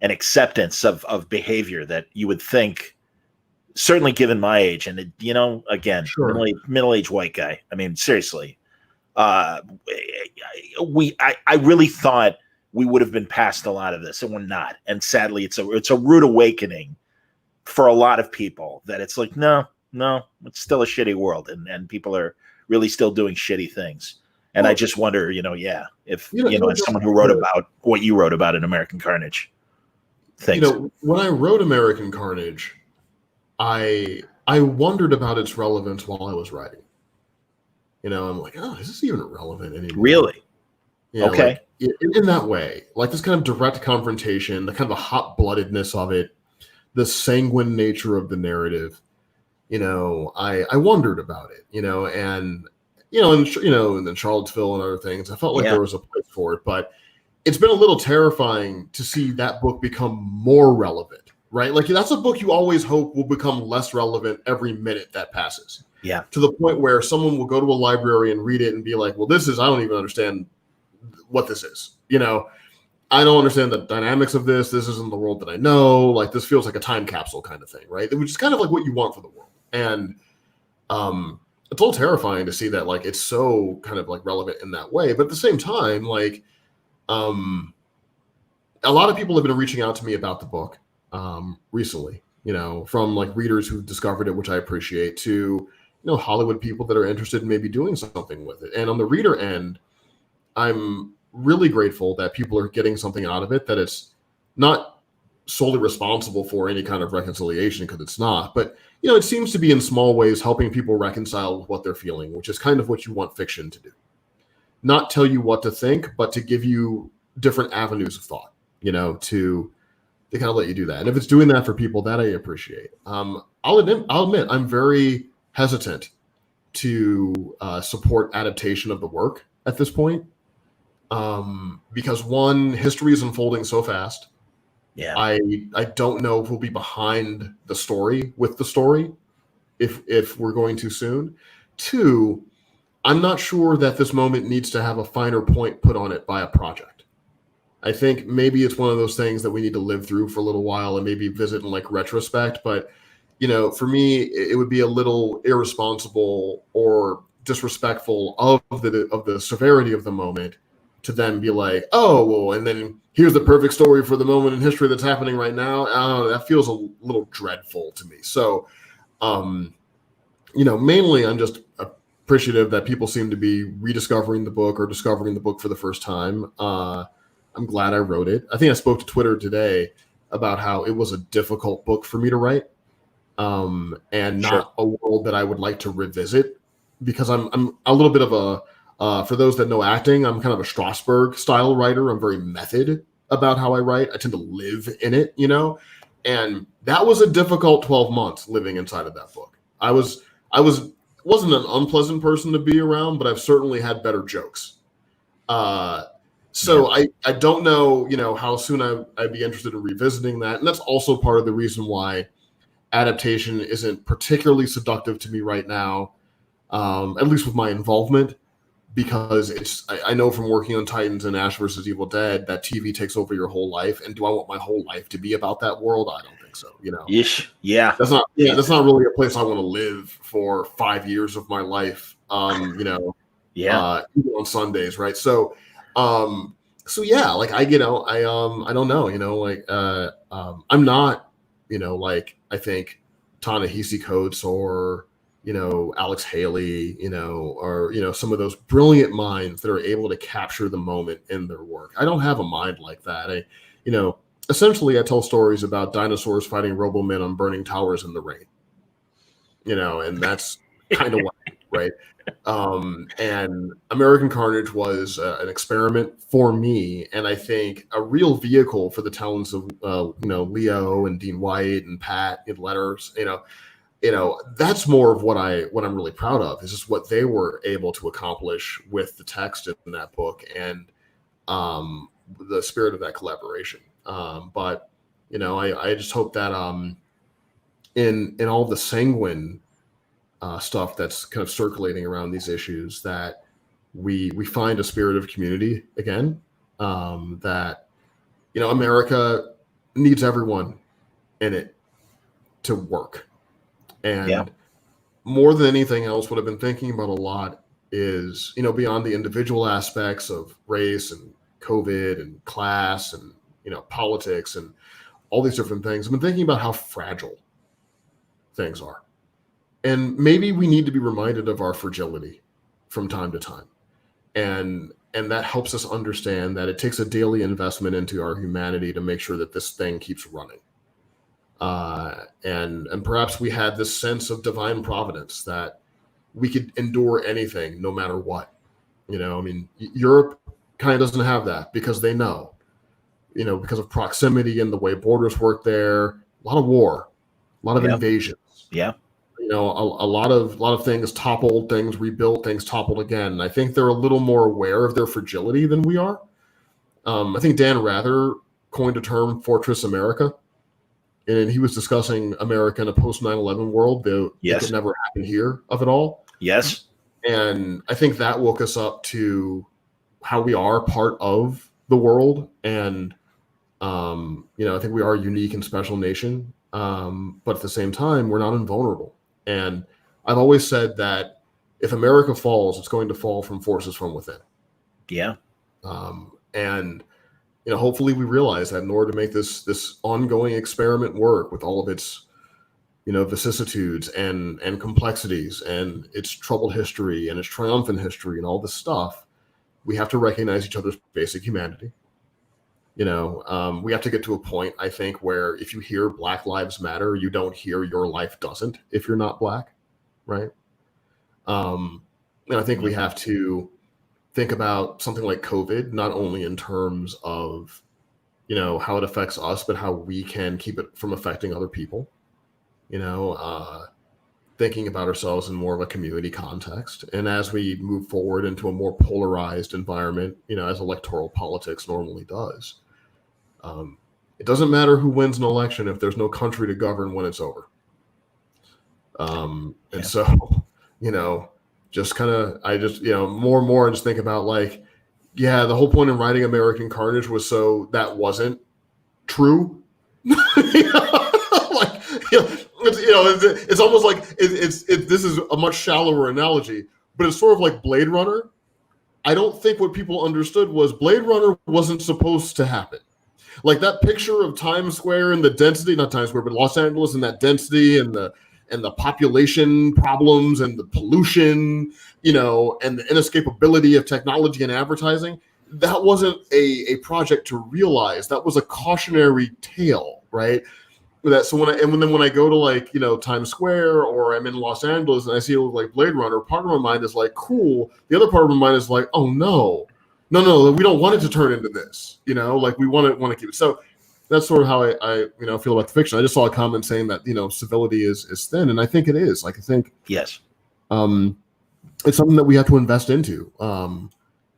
acceptance of behavior that you would think, certainly given my age, and again, sure, middle-aged white guy. I mean, seriously, I really thought we would have been past a lot of this, and we're not. And sadly, it's a rude awakening for a lot of people that it's like, no, it's still a shitty world, and people are really still doing shitty things. And I just wonder, if as someone who wrote about what you wrote about in American Carnage. Thanks. When I wrote American Carnage, I wondered about its relevance while I was writing. I'm like, oh, is this even relevant anymore? Really? Okay. Like, in that way, like this kind of direct confrontation, the kind of the hot-bloodedness of it, the sanguine nature of the narrative. I wondered about it. And in Charlottesville and other things, I felt like there was a place for it, but it's been a little terrifying to see that book become more relevant, right? Like that's a book you always hope will become less relevant every minute that passes. Yeah. To the point where someone will go to a library and read it and be like, well, I don't even understand what this is. I don't understand the dynamics of this. This isn't the world that I know. Like this feels like a time capsule kind of thing, right? Which is kind of like what you want for the world. And it's a little terrifying to see that like it's so kind of like relevant in that way. But at the same time, like a lot of people have been reaching out to me about the book recently, from like readers who've discovered it, which I appreciate, to Hollywood people that are interested in maybe doing something with it. And on the reader end, I'm really grateful that people are getting something out of it, that it's not solely responsible for any kind of reconciliation, because it's not, but it seems to be in small ways helping people reconcile with what they're feeling, which is kind of what you want fiction to do. Not tell you what to think, but to give you different avenues of thought, to kind of let you do that. And if it's doing that for people, that I appreciate. I'll admit I'm very hesitant to support adaptation of the work at this point. Because one, history is unfolding so fast. Yeah. I don't know if we'll be behind the story with the story if we're going too soon. Two, I'm not sure that this moment needs to have a finer point put on it by a project. I think maybe it's one of those things that we need to live through for a little while and maybe visit in like retrospect. But, for me, it would be a little irresponsible or disrespectful of the severity of the moment to then be like, oh, well, and then here's the perfect story for the moment in history that's happening right now. That feels a little dreadful to me. So, mainly I'm just appreciative that people seem to be rediscovering the book or discovering the book for the first time. I'm glad I wrote it. I think I spoke to Twitter today about how it was a difficult book for me to write, and not a world that I would like to revisit, because I'm a little bit of a, for those that know acting, I'm kind of a Strasberg style writer. I'm very method about how I write. I tend to live in it, and that was a difficult 12 months living inside of that book. I wasn't an unpleasant person to be around, but I've certainly had better jokes. So I don't know, how soon I'd be interested in revisiting that. And that's also part of the reason why adaptation isn't particularly seductive to me right now, at least with my involvement, because I know from working on Titans and Ash versus Evil Dead that TV takes over your whole life. And do I want my whole life to be about that world? I don't think so. Ish. Yeah. That's not really a place I want to live for 5 years of my life. Even on Sundays, right? So yeah, like I don't know, I'm not, like I think Ta-Nehisi Coates or Alex Haley, or some of those brilliant minds that are able to capture the moment in their work. I don't have a mind like that. Essentially I tell stories about dinosaurs fighting Robomen on burning towers in the rain. And that's kind of what, right? And American Carnage was an experiment for me, and I think a real vehicle for the talents of Leo and Dean White and Pat and Letters. That's more of what I'm really proud of, is just what they were able to accomplish with the text in that book and the spirit of that collaboration. But I just hope that in all the sanguine stuff that's kind of circulating around these issues, that we find a spirit of community again, that America needs everyone in it to work. And more than anything else, what I've been thinking about a lot is, beyond the individual aspects of race and COVID and class and politics and all these different things, I've been thinking about how fragile things are. And maybe we need to be reminded of our fragility from time to time. And And that helps us understand that it takes a daily investment into our humanity to make sure that this thing keeps running. And perhaps we had this sense of divine providence that we could endure anything no matter what. I mean, Europe kind of doesn't have that because they know, because of proximity and the way borders work there, a lot of war, a lot of invasions. Yeah. A lot of things toppled, things rebuilt, things toppled again. And I think they're a little more aware of their fragility than we are. I think Dan Rather coined a term, Fortress America. And he was discussing America in a post 9/11 world, though it could never happen here of it all. Yes. And I think that woke us up to how we are part of the world. And, I think we are a unique and special nation. But at the same time, we're not invulnerable. And I've always said that if America falls, it's going to fall from forces from within. Yeah. And hopefully we realize that in order to make this ongoing experiment work with all of its, vicissitudes and complexities and its troubled history and its triumphant history and all this stuff, we have to recognize each other's basic humanity. We have to get to a point, I think, where if you hear Black Lives Matter, you don't hear your life doesn't if you're not Black, right? And I think we have to think about something like COVID, not only in terms of, how it affects us, but how we can keep it from affecting other people, thinking about ourselves in more of a community context. And as we move forward into a more polarized environment, as electoral politics normally does, it doesn't matter who wins an election if there's no country to govern when it's over. So, just kind of, I just, more and more I just think about the whole point in writing American Carnage was so that wasn't true. It's almost like this is a much shallower analogy, but it's sort of like Blade Runner. I don't think what people understood was Blade Runner wasn't supposed to happen. Like that picture of Times Square and the density, not Times Square, but Los Angeles and that density and the population problems and the pollution, and the inescapability of technology and advertising. That wasn't a project to realize. That was a cautionary tale, right? When I go to Times Square or I'm in Los Angeles and I see like Blade Runner, part of my mind is like, cool. The other part of my mind is like, oh no, we don't want it to turn into this. We want to keep it. So that's sort of how I feel about the fiction. I just saw a comment saying that civility is thin, and I think it is. I think yes, it's something that we have to invest into.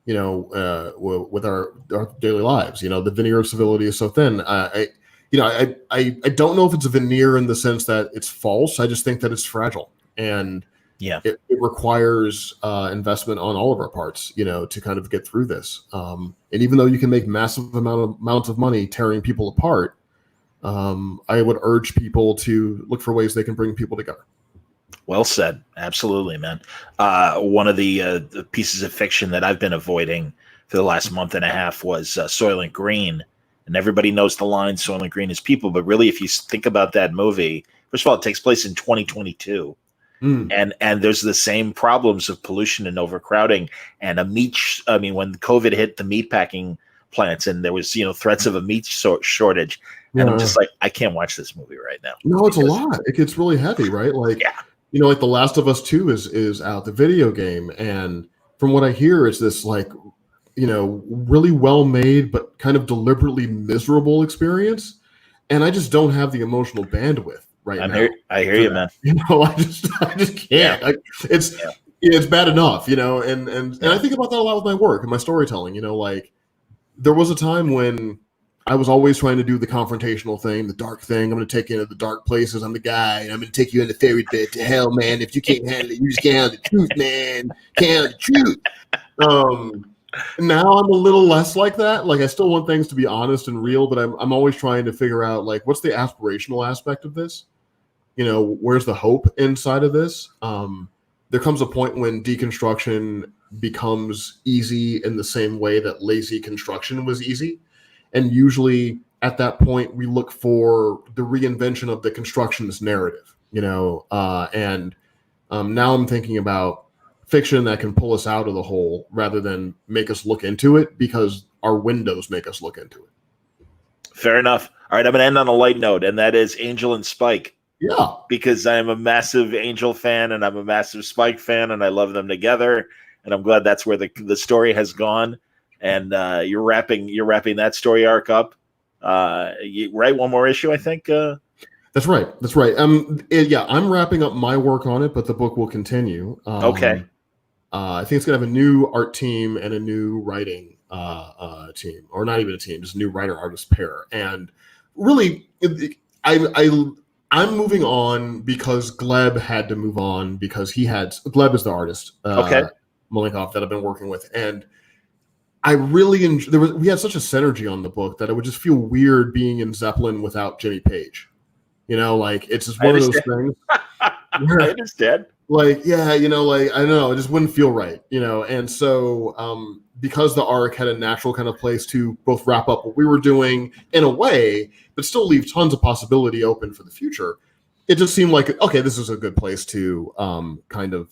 With our daily lives. The veneer of civility is so thin. I don't know if it's a veneer in the sense that it's false. I just think that it's fragile, and it requires investment on all of our parts, to kind of get through this. And even though you can make massive amounts of money tearing people apart, I would urge people to look for ways they can bring people together. Well said. Absolutely, man. One of the pieces of fiction that I've been avoiding for the last month and a half was Soylent Green. And everybody knows the line, Soylent Green is people. But really, if you think about that movie, first of all, it takes place in 2022. And there's the same problems of pollution and overcrowding and when COVID hit the meat packing plants and there was, threats of a meat shortage. And I'm just like, I can't watch this movie right now. No, it's a lot. It gets really heavy, right? Like, The Last of Us 2 is out, the video game. And from what I hear, it's this really well made, but kind of deliberately miserable experience. And I just don't have the emotional bandwidth right now. I hear you, man. I just can't. Yeah. It's bad enough, and I think about that a lot with my work and my storytelling. There was a time when I was always trying to do the confrontational thing, the dark thing. I'm going to take you into the dark places. I'm the guy. And I'm going to take you into fairy bed to hell, man. If you can't handle it, you just can't handle the truth, man. Can't handle the truth. Now I'm a little less like that. Like I still want things to be honest and real, but I'm always trying to figure out what's the aspirational aspect of this? Where's the hope inside of this? There comes a point when deconstruction becomes easy in the same way that lazy construction was easy. And usually at that point, we look for the reinvention of the constructionist narrative, and now I'm thinking about fiction that can pull us out of the hole rather than make us look into it, because our windows make us look into it. Fair enough. All right, I'm going to end on a light note, and that is Angel and Spike. Yeah. Because I am a massive Angel fan and I'm a massive Spike fan, and I love them together. And I'm glad that's where the story has gone. And you're wrapping that story arc up. Right, one more issue, I think. That's right. I'm wrapping up my work on it, but the book will continue. Okay. I think it's gonna have a new art team and a new writing team, or not even a team, just a new writer artist pair. And really, I'm moving on because Gleb had to move on, because Gleb is the artist. Okay. Malenkoff that I've been working with, and I really we had such a synergy on the book that it would just feel weird being in Zeppelin without Jimmy Page. Like it's just one of those things. Where, I understand. Like, yeah, I don't know, it just wouldn't feel right, And so, because the arc had a natural kind of place to both wrap up what we were doing in a way, but still leave tons of possibility open for the future, it just seemed like, okay, this is a good place to kind of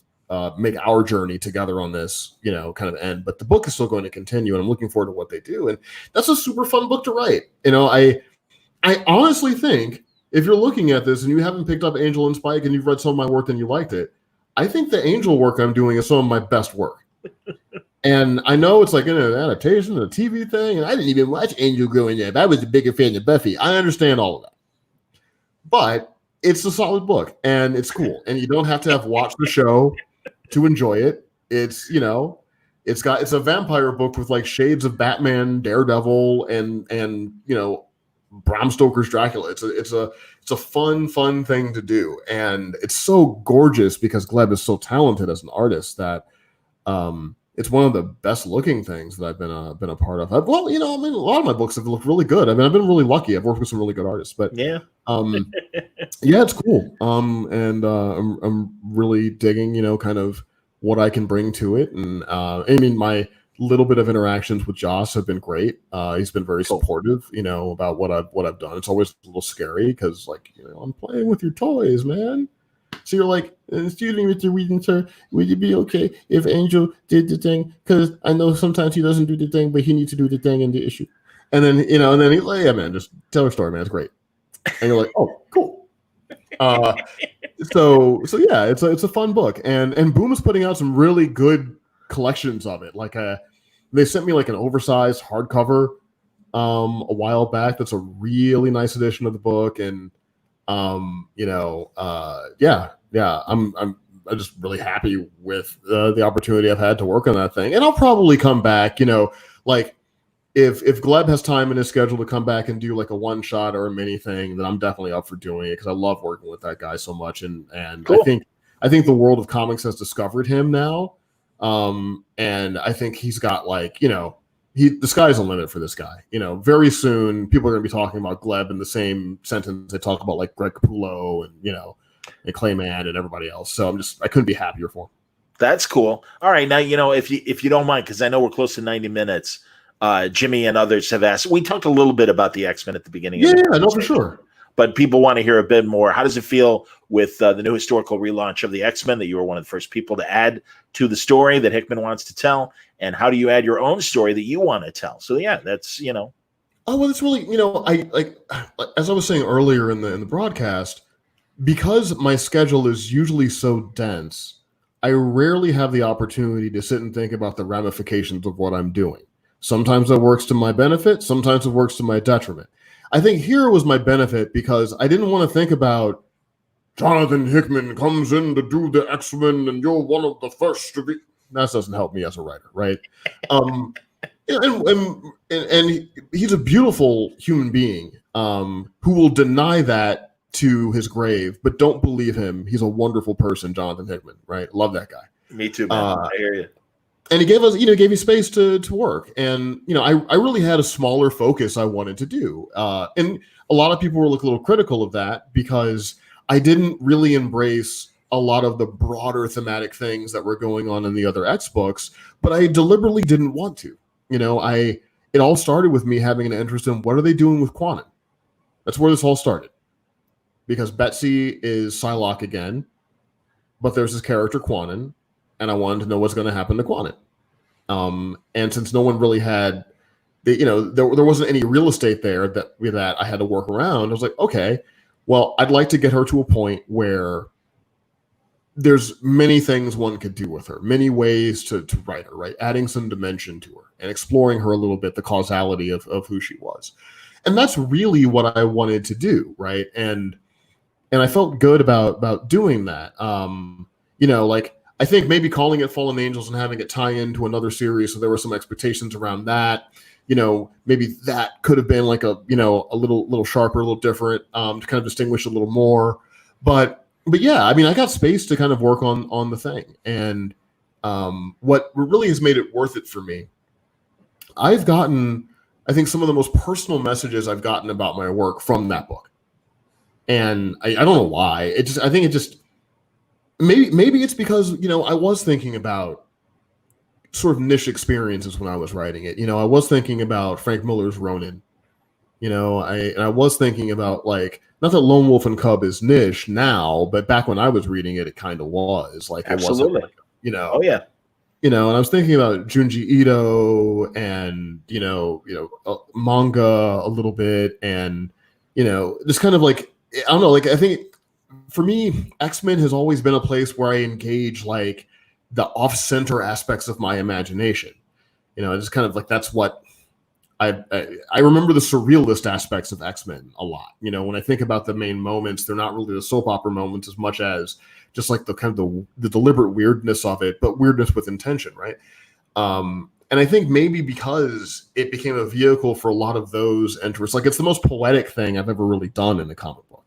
make our journey together on this, kind of end. But the book is still going to continue, and I'm looking forward to what they do. And that's a super fun book to write. I honestly think if you're looking at this and you haven't picked up Angel and Spike and you've read some of my work and you liked it, I think the Angel work I'm doing is some of my best work. And I know it's like an adaptation, a TV thing, and I didn't even watch Angel growing up. I was a bigger fan of Buffy. I understand all of that. But it's a solid book, and it's cool. And you don't have to have watched the show to enjoy it. It's, it's a vampire book with like shades of Batman, Daredevil, and Bram Stoker's Dracula. It's a fun thing to do, and it's so gorgeous because Gleb is so talented as an artist that it's one of the best looking things that I've been a part of. A lot of my books have looked really good. I've been really lucky. I've worked with some really good artists, but yeah, it's cool. And I'm really digging, kind of what I can bring to it, and my little bit of interactions with Joss have been great. He's been very supportive, about what I've done. It's always a little scary because, like, I'm playing with your toys, man. So you're like, excuse me, Mr. Whedon, sir, would it be okay if Angel did the thing? Because I know sometimes he doesn't do the thing, but he needs to do the thing in the issue. And then, and then he's like, yeah, man, just tell her story, man. It's great. And you're like, oh, cool. So yeah, it's a fun book, and Boom is putting out some really good collections of it. Like they sent me like an oversized hardcover a while back. That's a really nice edition of the book, and I'm just really happy with the opportunity I've had to work on that thing. And I'll probably come back, like if Gleb has time in his schedule to come back and do like a one shot or a mini thing, then I'm definitely up for doing it because I love working with that guy so much. And cool. I think the world of comics has discovered him now. And I think he's got like, the sky's the limit for this guy. Very soon people are going to be talking about Gleb in the same sentence they talk about like Greg Capullo and, and Clayman and everybody else. So I couldn't be happier for him. That's cool. All right. Now, if you don't mind, because I know we're close to 90 minutes, Jimmy and others have asked, we talked a little bit about the X-Men at the beginning. Yeah, no, for sure. But people want to hear a bit more. How does it feel with the new historical relaunch of the X-Men that you were one of the first people to add to the story that Hickman wants to tell? And how do you add your own story that you want to tell? So yeah, that's, Oh, well, it's really, I like, as I was saying earlier in the broadcast, because my schedule is usually so dense, I rarely have the opportunity to sit and think about the ramifications of what I'm doing. Sometimes it works to my benefit. Sometimes it works to my detriment. I think here was my benefit because I didn't want to think about Jonathan Hickman comes in to do the X-Men and you're one of the first to be. That doesn't help me as a writer, right? And he's a beautiful human being who will deny that to his grave, but don't believe him. He's a wonderful person, Jonathan Hickman, right? Love that guy. Me too, man. I hear you. And he gave us, gave me space to work. And, I really had a smaller focus I wanted to do. And a lot of people were a little critical of that because I didn't really embrace a lot of the broader thematic things that were going on in the other X books, but I deliberately didn't want to. It all started with me having an interest in what are they doing with Quanon? That's where this all started. Because Betsy is Psylocke again, but there's this character Quanon. and I wanted to know what's going to happen to Quantum. And since no one really had, there wasn't any real estate there that I had to work around. I was like, okay, well, I'd like to get her to a point where there's many things one could do with her, many ways to write her, right? Adding some dimension to her and exploring her a little bit, the causality of who she was. And that's really what I wanted to do, right? And I felt good about doing that. I think maybe calling it Fallen Angels and having it tie into another series, so there were some expectations around that. Maybe that could have been like a little sharper, a little different, to kind of distinguish a little more. But yeah, I mean, I got space to kind of work on the thing. And what really has made it worth it for me, I've gotten, I think, some of the most personal messages I've gotten about my work from that book. And I don't know why. Maybe it's because, I was thinking about sort of niche experiences when I was writing it. I was thinking about Frank Miller's Ronin. I was thinking about, like, not that Lone Wolf and Cub is niche now, but back when I was reading it, it kind of was. Like, absolutely. It wasn't, oh yeah. And I was thinking about Junji Ito and, manga a little bit, and, just kind of like, I don't know, like, I think for me, X-Men has always been a place where I engage, like, the off-center aspects of my imagination. Just kind of like, that's what I remember, the surrealist aspects of X-Men a lot. When I think about the main moments, they're not really the soap opera moments as much as just like the kind of the deliberate weirdness of it, but weirdness with intention, right? And I think maybe because it became a vehicle for a lot of those entries, like, it's the most poetic thing I've ever really done in a comic book,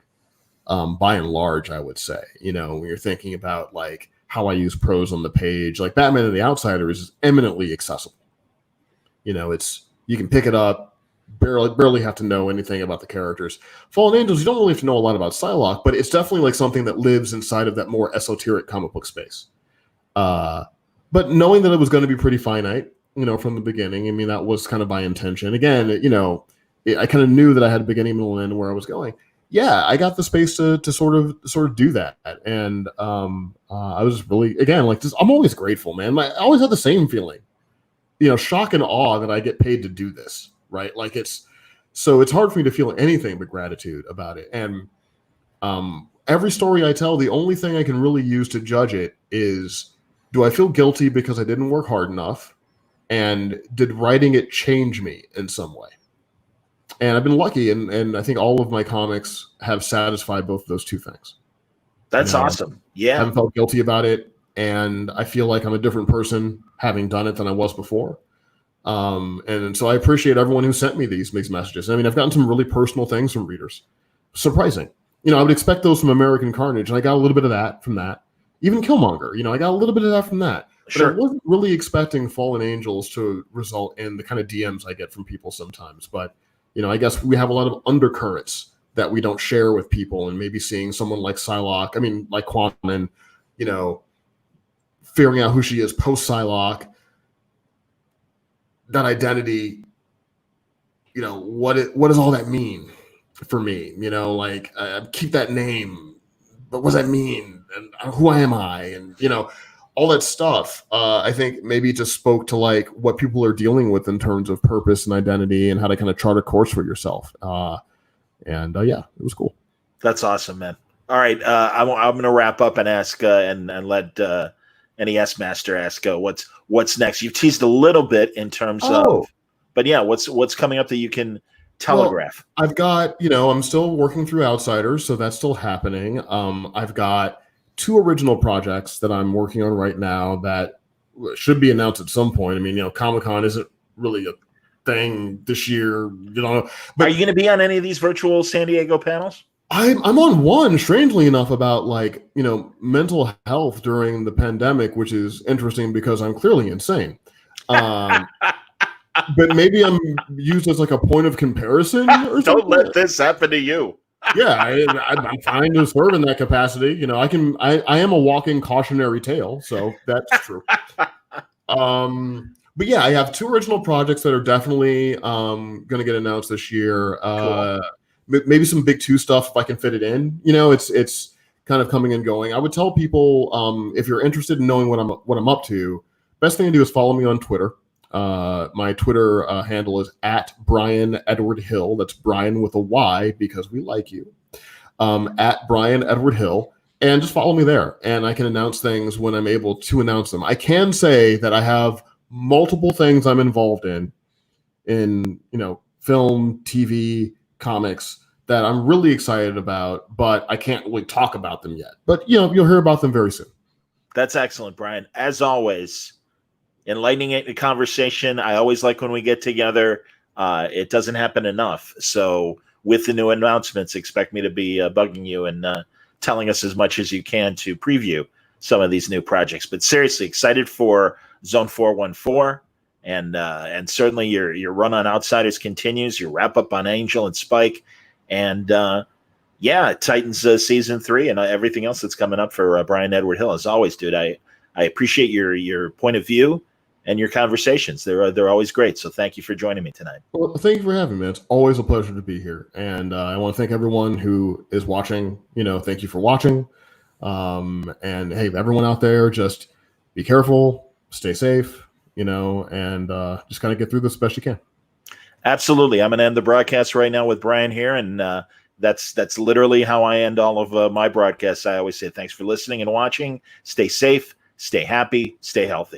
by and large, I would say. When you're thinking about, like, how I use prose on the page, like Batman and the Outsiders is eminently accessible. You can pick it up, barely have to know anything about the characters. Fallen Angels, you don't really have to know a lot about Psylocke, but it's definitely like something that lives inside of that more esoteric comic book space. But knowing that it was going to be pretty finite, from the beginning, I mean, that was kind of by intention. Again, I kind of knew that I had a beginning, middle, and end where I was going. Yeah, I got the space to sort of do that. And I was really, again, like, this, I'm always grateful, man. I always had the same feeling. Shock and awe that I get paid to do this, right? Like, it's hard for me to feel anything but gratitude about it. And every story I tell, the only thing I can really use to judge it is, do I feel guilty because I didn't work hard enough? And did writing it change me in some way? And I've been lucky, and I think all of my comics have satisfied both of those two things. That's awesome. Yeah. I haven't felt guilty about it. And I feel like I'm a different person having done it than I was before. And so I appreciate everyone who sent me these messages. I mean, I've gotten some really personal things from readers. Surprising. I would expect those from American Carnage, and I got a little bit of that from that. Even Killmonger, I got a little bit of that from that. Sure. But I wasn't really expecting Fallen Angels to result in the kind of DMs I get from people sometimes. But, I guess we have a lot of undercurrents that we don't share with people, and maybe seeing someone like Psylocke, like Quantum, figuring out who she is post Psylocke, that identity, what does all that mean for me? Like, keep that name, but what does that mean? And who am I? And, all that stuff. I think maybe it just spoke to, like, what people are dealing with in terms of purpose and identity, and how to kind of chart a course for yourself. Yeah, it was cool. That's awesome, man. All right. I'm going to wrap up and ask, and let, NES Master ask, what's next? You've teased a little bit in terms of, but yeah, what's coming up that you can telegraph? Well, I've got, I'm still working through Outsiders, so that's still happening. I've got 2 original projects that I'm working on right now that should be announced at some point. I mean, Comic-Con isn't really a thing this year, But are you going to be on any of these virtual San Diego panels? I'm on one, strangely enough, about, like, mental health during the pandemic, which is interesting because I'm clearly insane. But maybe I'm used as, like, a point of comparison or something. Don't let this happen to you. Yeah, I'm trying to serve in that capacity. I am a walking cautionary tale, so that's true. But yeah, I have 2 original projects that are definitely going to get announced this year. Cool. Maybe some big 2 stuff if I can fit it in. It's kind of coming and going. I would tell people, if you're interested in knowing what I'm up to, best thing to do is follow me on Twitter. My Twitter handle is at Bryan Edward Hill. That's Bryan with a Y because we like you. At Bryan Edward Hill, and just follow me there. And I can announce things when I'm able to announce them. I can say that I have multiple things I'm involved in film, TV, comics that I'm really excited about, but I can't really talk about them yet. But you'll hear about them very soon. That's excellent, Bryan. As always, enlightening conversation. I always like when we get together. It doesn't happen enough. So with the new announcements, expect me to be bugging you and telling us as much as you can to preview some of these new projects. But seriously, excited for Zone 414. And certainly your run on Outsiders continues. Your wrap up on Angel and Spike. And Titans season 3 and everything else that's coming up for Bryan Edward Hill. As always, dude, I appreciate your point of view and your conversations. They're always great. So thank you for joining me tonight. Well, thank you for having me. It's always a pleasure to be here. And I want to thank everyone who is watching. Thank you for watching. And hey, everyone out there, just be careful, stay safe, and just kind of get through this as best you can. Absolutely. I'm going to end the broadcast right now with Bryan here. And that's literally how I end all of my broadcasts. I always say thanks for listening and watching. Stay safe, stay happy, stay healthy.